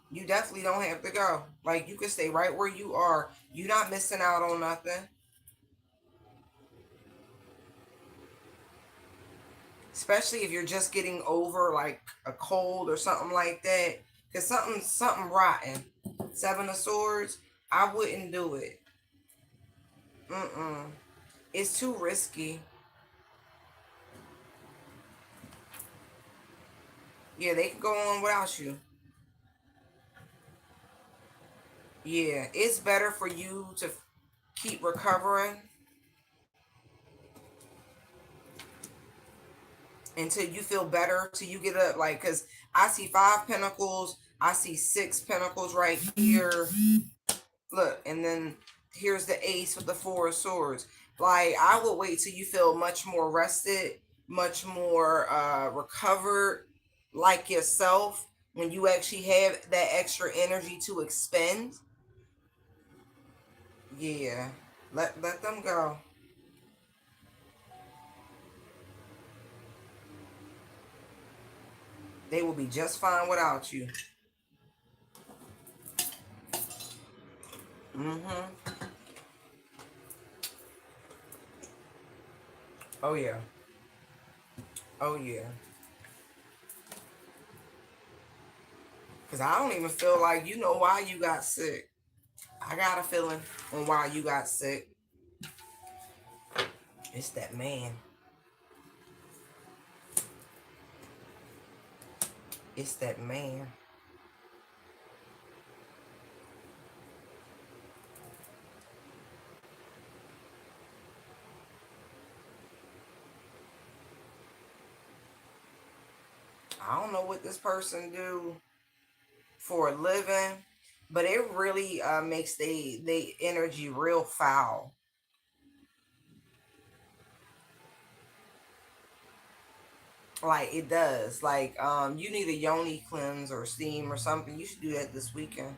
You definitely don't have to go. Like, you can stay right where you are. You're not missing out on nothing. Especially if you're just getting over like a cold or something like that. Because something rotten. Seven of Swords, I wouldn't do it. Mm-mm. It's too risky. Yeah, they can go on without you. Yeah, it's better for you to keep recovering until you feel better, till you get up. Like, because I see 5 pentacles, I see 6 pentacles right here. Look, and then here's the ace with the 4 of swords. Like, I would wait till you feel much more rested, much more recovered, like yourself, when you actually have that extra energy to expend. Yeah, let them go. They will be just fine without you. Mm-hmm. Oh yeah. Oh yeah. Because I don't even feel like you know why you got sick. I got a feeling on why you got sick. It's that man. It's that man. I don't know what this person do for a living, but it really makes they energy real foul. Like it does. Like you need a yoni cleanse or steam or something. You should do that this weekend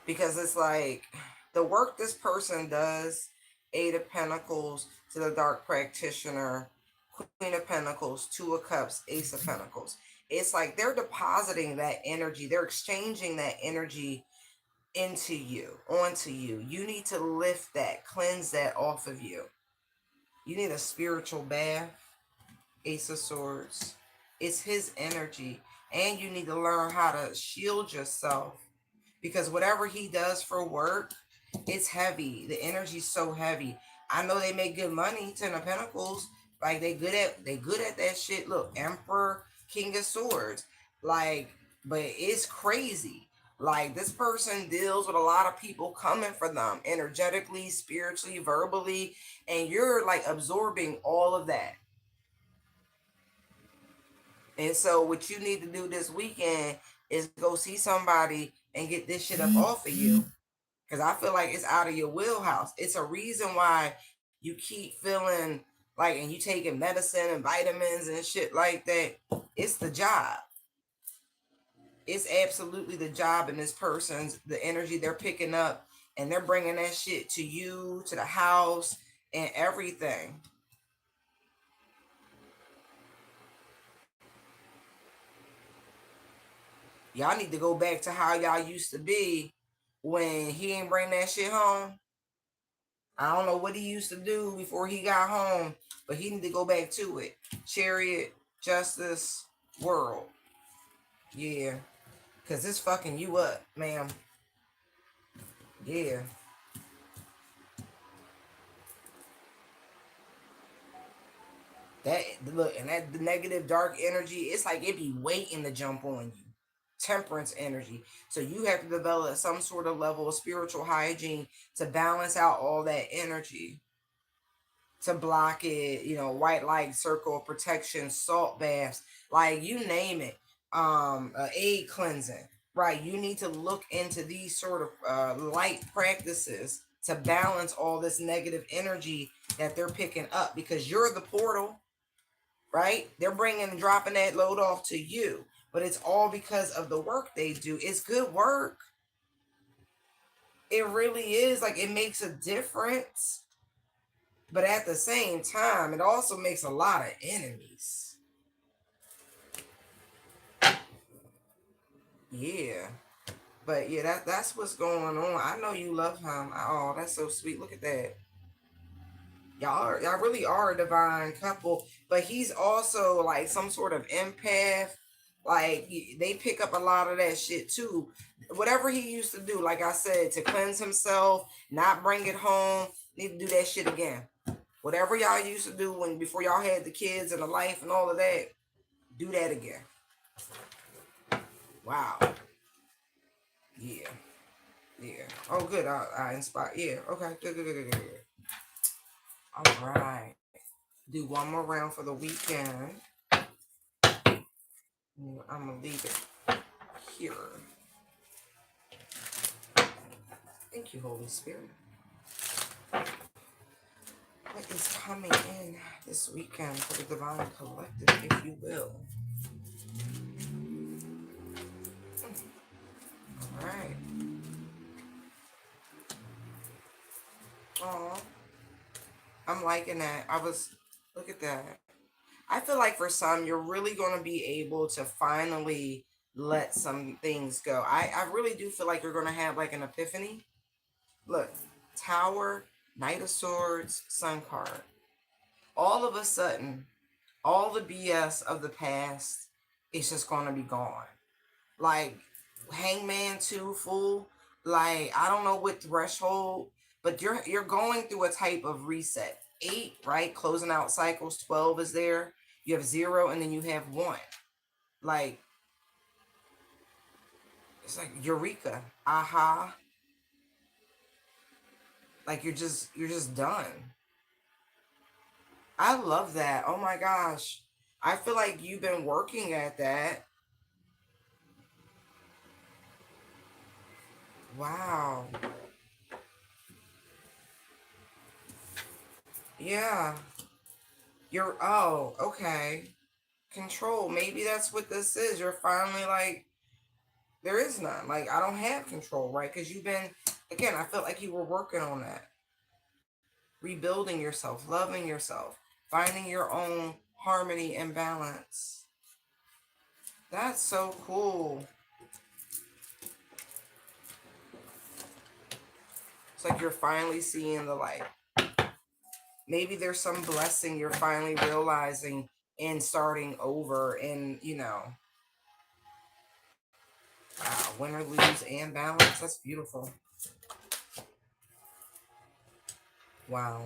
because it's like the work this person does. Eight of Pentacles to the Dark Practitioner, Queen of Pentacles, Two of Cups, Ace of Pentacles. It's like they're depositing that energy. They're exchanging that energy into you, onto you. You need to lift that, cleanse that off of you. You need a spiritual bath. Ace of Swords. It's his energy. And you need to learn how to shield yourself. Because whatever he does for work, it's heavy. The energy's so heavy. I know they make good money, Ten of Pentacles. Like they good at that shit. Look, Emperor, King of Swords. Like, but it's crazy. Like this person deals with a lot of people coming for them energetically, spiritually, verbally, and you're like absorbing all of that. And so what you need to do this weekend is go see somebody and get this shit up off of you. Because I feel like it's out of your wheelhouse. It's a reason why you keep feeling like, and you taking medicine and vitamins and shit like that. It's the job. It's absolutely the job in this person's, the energy they're picking up, and they're bringing that shit to you, to the house, and everything. Y'all need to go back to how y'all used to be when he ain't bring that shit home. I don't know what he used to do before he got home, but he need to go back to it. Chariot, justice, world. Yeah. Cause it's fucking you up, ma'am. Yeah. That look, and that the negative dark energy, it's like it be waiting to jump on you. Temperance energy. So you have to develop some sort of level of spiritual hygiene to balance out all that energy, to block it, white light circle of protection, salt baths, like you name it, aid cleansing, right? You need to look into these sort of light practices to balance all this negative energy that they're picking up because you're the portal, right? They're bringing and dropping that load off to you, but it's all because of the work they do. It's good work. It really is. Like it makes a difference. But at the same time, it also makes a lot of enemies. Yeah. But yeah, that's what's going on. I know you love him. Oh, that's so sweet. Look at that. Y'all really are a divine couple. But he's also like some sort of empath. Like they pick up a lot of that shit too. Whatever he used to do, like I said, to cleanse himself, not bring it home, need to do that shit again. Whatever y'all used to do when before y'all had the kids and the life and all of that, do that again. Wow. Yeah. Yeah. Oh, good. I inspire. Yeah. Okay. Good. Good. Good. Good. Good. All right. Do one more round for the weekend. I'm gonna leave it here. Thank you, Holy Spirit. What is coming in this weekend for the Divine Collective, if you will? All right. Oh, I'm liking that. Look at that. I feel like for some, you're really going to be able to finally let some things go. I really do feel like you're going to have like an epiphany. Look, Tower, Knight of Swords, Sun card. All of a sudden, all the BS of the past is just going to be gone. Like, Hangman 2, Fool. Like, I don't know what threshold but you're going through a type of reset. 8, right? Closing out cycles. 12 is there. You have 0, and then you have 1. Like, it's like eureka, aha. Like you're just done. I love that. Oh my gosh. I feel like you've been working at that. Wow. Yeah. Okay. Control. Maybe that's what this is. You're finally like, there is none. Like, I don't have control, right? Because you've been, again, I felt like you were working on that. Rebuilding yourself, loving yourself, finding your own harmony and balance. That's so cool. It's like you're finally seeing the light. Maybe there's some blessing you're finally realizing in starting over, and wow, win or lose and balance. That's beautiful. Wow.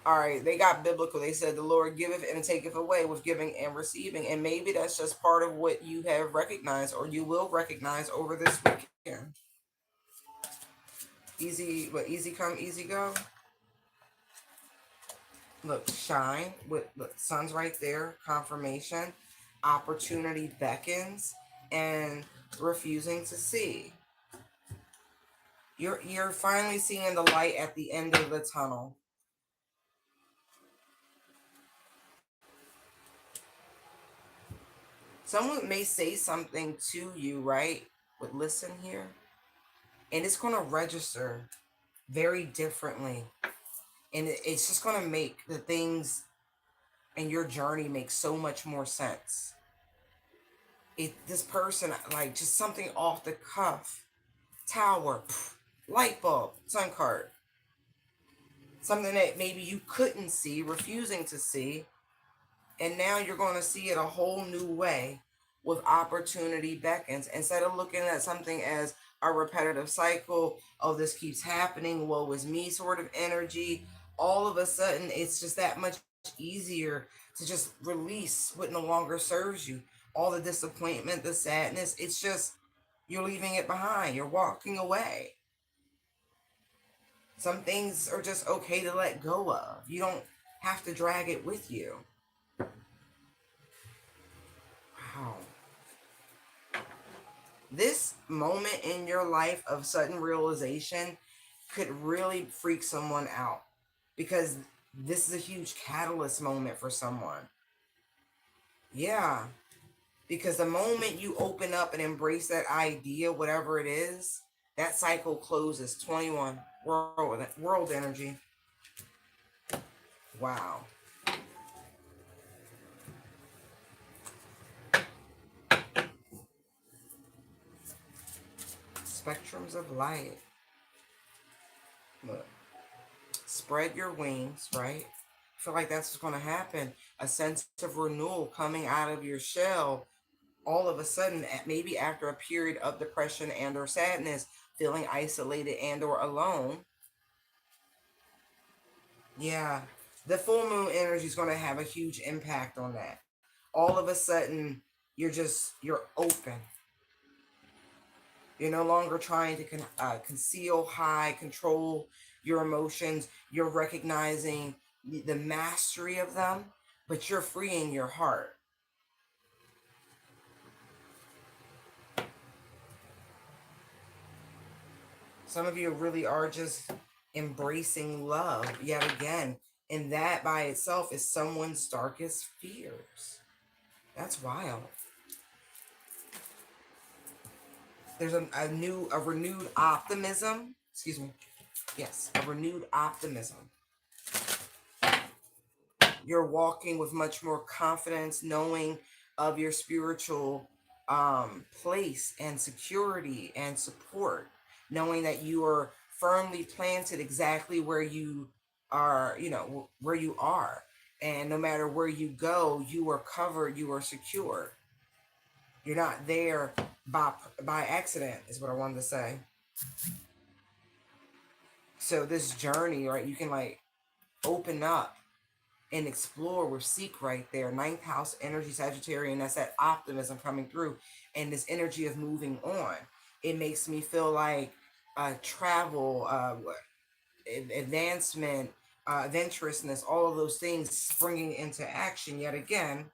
All right, they got biblical. They said the Lord giveth and taketh away with giving and receiving. And maybe that's just part of what you have recognized or you will recognize over this weekend. Easy, what, easy come, easy go? Look, shine with the sun's right there, confirmation, opportunity beckons, and refusing to see. You're finally seeing the light at the end of the tunnel. Someone may say something to you, right? But listen here, and it's going to register very differently, and it's just going to make the things and your journey make so much more sense. This person, like, just something off the cuff, tower, pff, light bulb, sun card, something that maybe you couldn't see, refusing to see, and now you're going to see it a whole new way with opportunity beckons. Instead of looking at something as a repetitive cycle, oh, this keeps happening, woe is me sort of energy, all of a sudden it's just that much easier to just release what no longer serves you. All the disappointment, the sadness, it's just, you're leaving it behind, you're walking away. Some things are just okay to let go of. You don't have to drag it with you. Wow. This moment in your life of sudden realization could really freak someone out, because this is a huge catalyst moment for someone. Yeah, because the moment you open up and embrace that idea, whatever it is, that cycle closes. 21, world energy. Wow. Spectrums of light. Look, spread your wings, right? I feel like that's what's going to happen. A sense of renewal coming out of your shell all of a sudden, maybe after a period of depression and or sadness, feeling isolated and or alone. Yeah, the full moon energy is going to have a huge impact on that. All of a sudden, you're open. You're no longer trying to conceal, hide, control your emotions. You're recognizing the mastery of them, but you're freeing your heart. Some of you really are just embracing love yet again. And that by itself is someone's darkest fears. That's wild. There's a renewed optimism. Excuse me. Yes, a renewed optimism. You're walking with much more confidence, knowing of your spiritual place and security and support, knowing that you are firmly planted exactly where you are, where you are. And no matter where you go, you are covered, you are secure. You're not there by accident, is what I wanted to say. So this journey, right, you can like open up and explore with Seek right there. Ninth house energy, Sagittarian, that's that optimism coming through and this energy of moving on. It makes me feel like travel, advancement, adventurousness, all of those things springing into action yet again.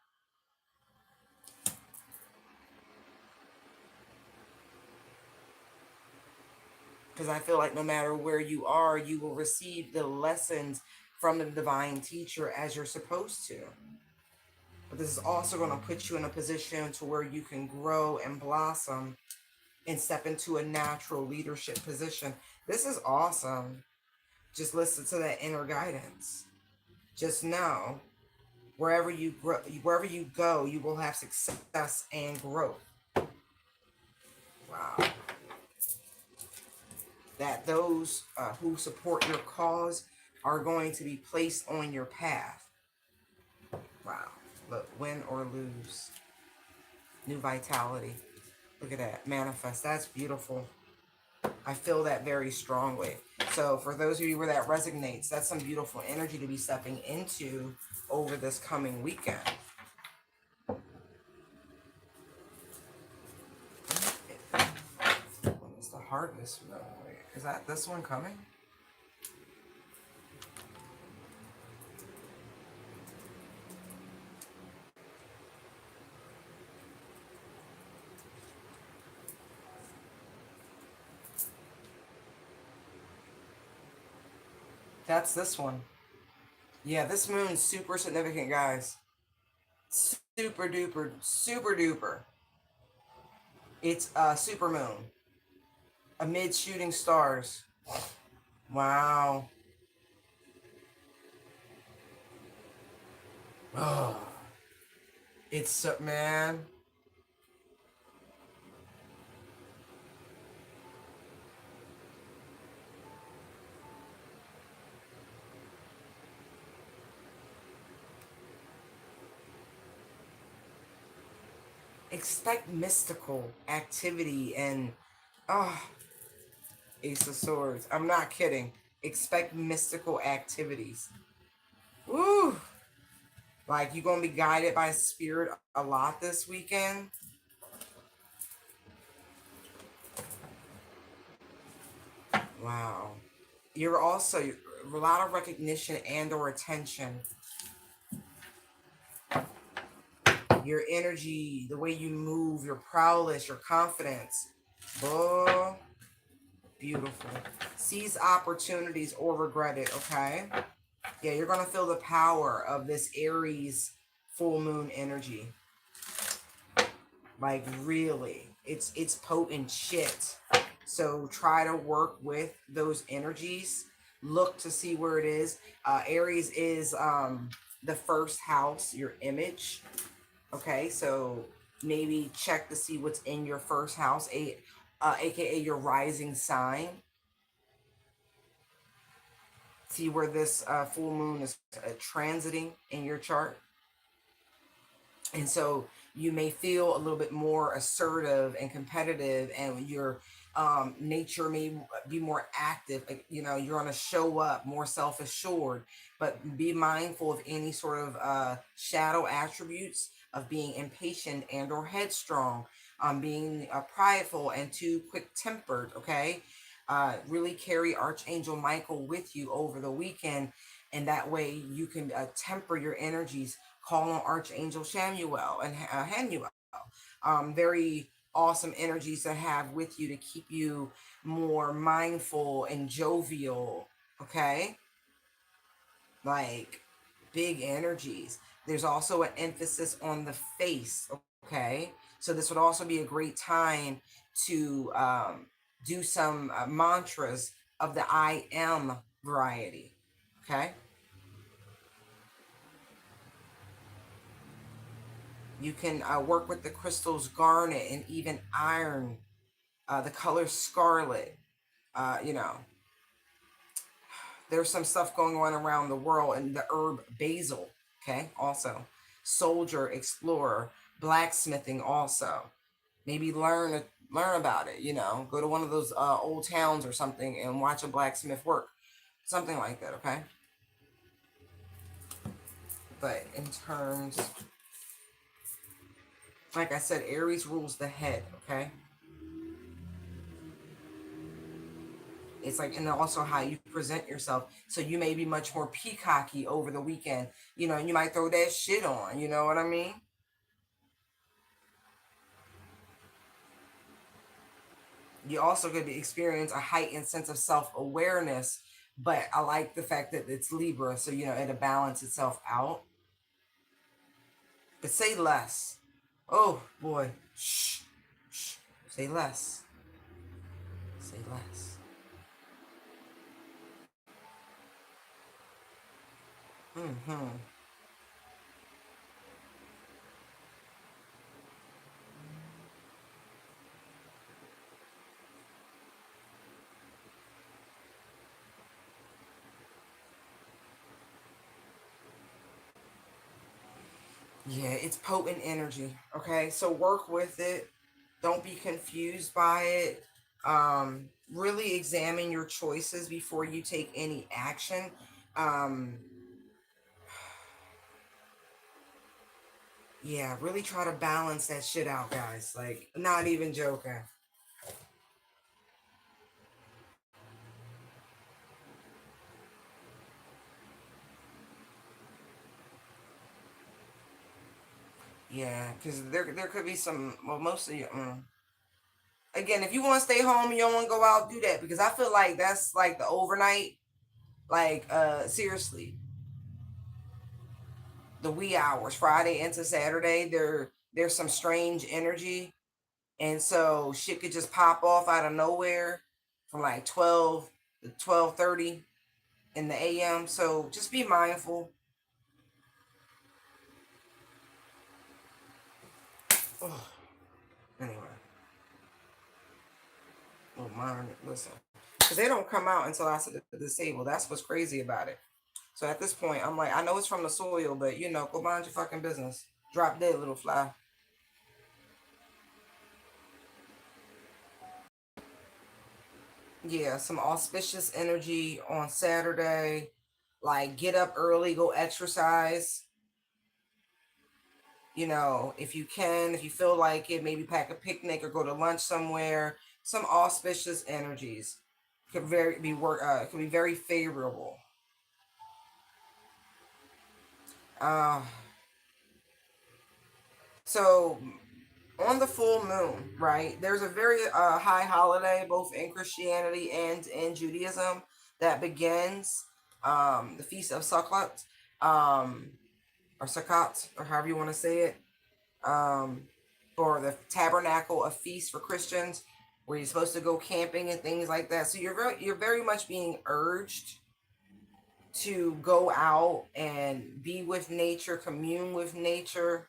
Because I feel like no matter where you are, you will receive the lessons from the divine teacher as you're supposed to. But this is also going to put you in a position to where you can grow and blossom and step into a natural leadership position. This is awesome. Just listen to that inner guidance. Just know wherever you go, you will have success and growth. Wow. That those who support your cause are going to be placed on your path. Wow. Look, win or lose. New vitality. Look at that. Manifest. That's beautiful. I feel that very strongly. So for those of you where that resonates, that's some beautiful energy to be stepping into over this coming weekend. When is the harvest? Wait, is that this one coming? That's this one. Yeah, this moon's super significant, guys. Super duper, super duper. It's a super moon amid shooting stars. Wow. Oh, it's so, man. Expect mystical activity and oh, Ace of Swords. I'm not kidding. Expect mystical activities. Woo! Like you're gonna be guided by spirit a lot this weekend. Wow. You're also a lot of recognition and or attention. Your energy, the way you move, your prowess, your confidence. Oh, beautiful. Seize opportunities or regret it, okay? Yeah, you're going to feel the power of this Aries full moon energy. Like really, it's potent shit. So try to work with those energies. Look to see where it is. Aries is the first house, your image. Okay, so maybe check to see what's in your first house, aka your rising sign. See where this full moon is transiting in your chart. And so you may feel a little bit more assertive and competitive, and your nature may be more active. You know, you're going to show up more self-assured, but be mindful of any sort of shadow attributes of being impatient and or headstrong, being prideful and too quick-tempered. Okay, really carry Archangel Michael with you over the weekend, and that way you can temper your energies. Call on Archangel Shamuel and Hanuel. Very awesome energies to have with you to keep you more mindful and jovial. Okay, like big energies. There's also an emphasis on the face. Okay, so this would also be a great time to do some mantras of the I am variety. Okay. You can work with the crystals garnet and even iron, the color scarlet. You know, there's some stuff going on around the world, and the herb basil. Okay, also soldier, explorer, blacksmithing, also. Maybe learn about it. You know, go to one of those old towns or something and watch a blacksmith work, something like that. Okay. But in terms, like I said, Aries rules the head. Okay. It's like, and also how you present yourself. So you may be much more peacocky over the weekend. You know, you might throw that shit on. You know what I mean? You also could experience a heightened sense of self-awareness, but I like the fact that it's Libra, so you know it'll balance itself out. But say less. Oh boy. Shh. Shh. Say less. Say less. Mm-hmm. Yeah, it's potent energy. Okay, so work with it. Don't be confused by it. Really examine your choices before you take any action. Um, yeah, really try to balance that shit out, guys. Like, not even joking. Yeah, because there could be some. Well, mostly. Again, if you want to stay home and you don't want to go out, do that because I feel like that's like the overnight. Like, seriously, the wee hours, Friday into Saturday, there's some strange energy, and so shit could just pop off out of nowhere from like 12 to 12:30 in the a.m. So just be mindful. Ugh. Anyway, oh mine, listen, because they don't come out until I sit at the table. That's what's crazy about it. So at this point, I'm like, I know it's from the soil, but you know, go mind your fucking business. Drop dead, little fly. Yeah, some auspicious energy on Saturday. Like, get up early, go exercise. You know, if you can, if you feel like it, maybe pack a picnic or go to lunch somewhere. Some auspicious energies could be very favorable. Uh, so on the full moon, right? There's a very high holiday both in Christianity and in Judaism that begins the Feast of Sukkot, um, or Sukkot, or however you want to say it, um, or the Tabernacle of Feast for Christians, where you're supposed to go camping and things like that. So you're very much being urged to go out and be with nature, commune with nature.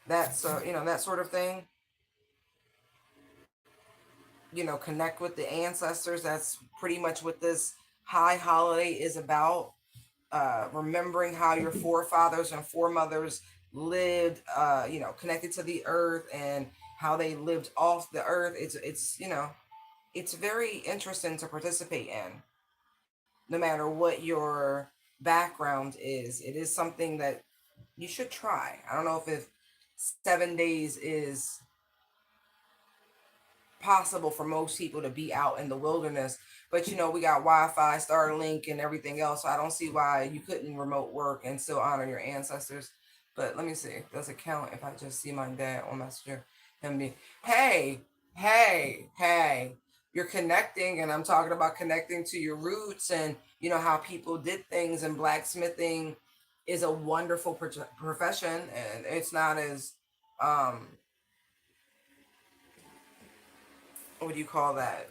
That's that sort of thing. Connect with the ancestors. That's pretty much what this high holiday is about. Remembering how your forefathers and foremothers lived, connected to the earth and how they lived off the earth. It's very interesting to participate in, no matter what your background is. It is something that you should try. I don't know if 7 days is possible for most people to be out in the wilderness. But we got Wi-Fi, Starlink, and everything else. So I don't see why you couldn't remote work and still honor your ancestors. But let me see. Does it count if I just see my dad on Messenger? Him be, hey, hey, hey. You're connecting, and I'm talking about connecting to your roots and how people did things. And blacksmithing is a wonderful profession, and it's not as um what do you call that?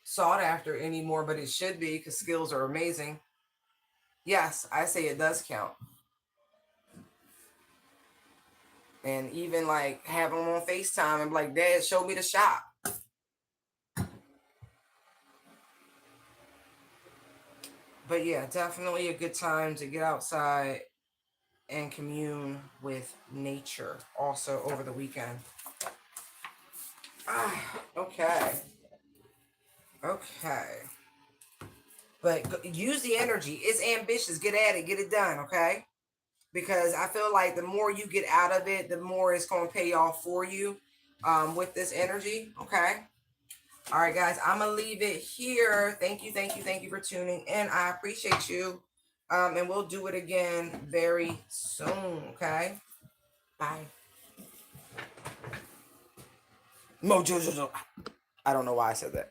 Sought after anymore, but it should be because skills are amazing. Yes, I say it does count. And even like have them on FaceTime and be like, Dad, show me the shop. But yeah, definitely a good time to get outside and commune with nature also over the weekend. Okay. Okay. But use the energy. It's ambitious. Get at it. Get it done. Okay. Because I feel like the more you get out of it, the more it's going to pay off for you with this energy. Okay. All right, guys. I'm going to leave it here. Thank you. Thank you. Thank you for tuning in. I appreciate you. And we'll do it again very soon. Okay. Bye. Mojo. I don't know why I said that.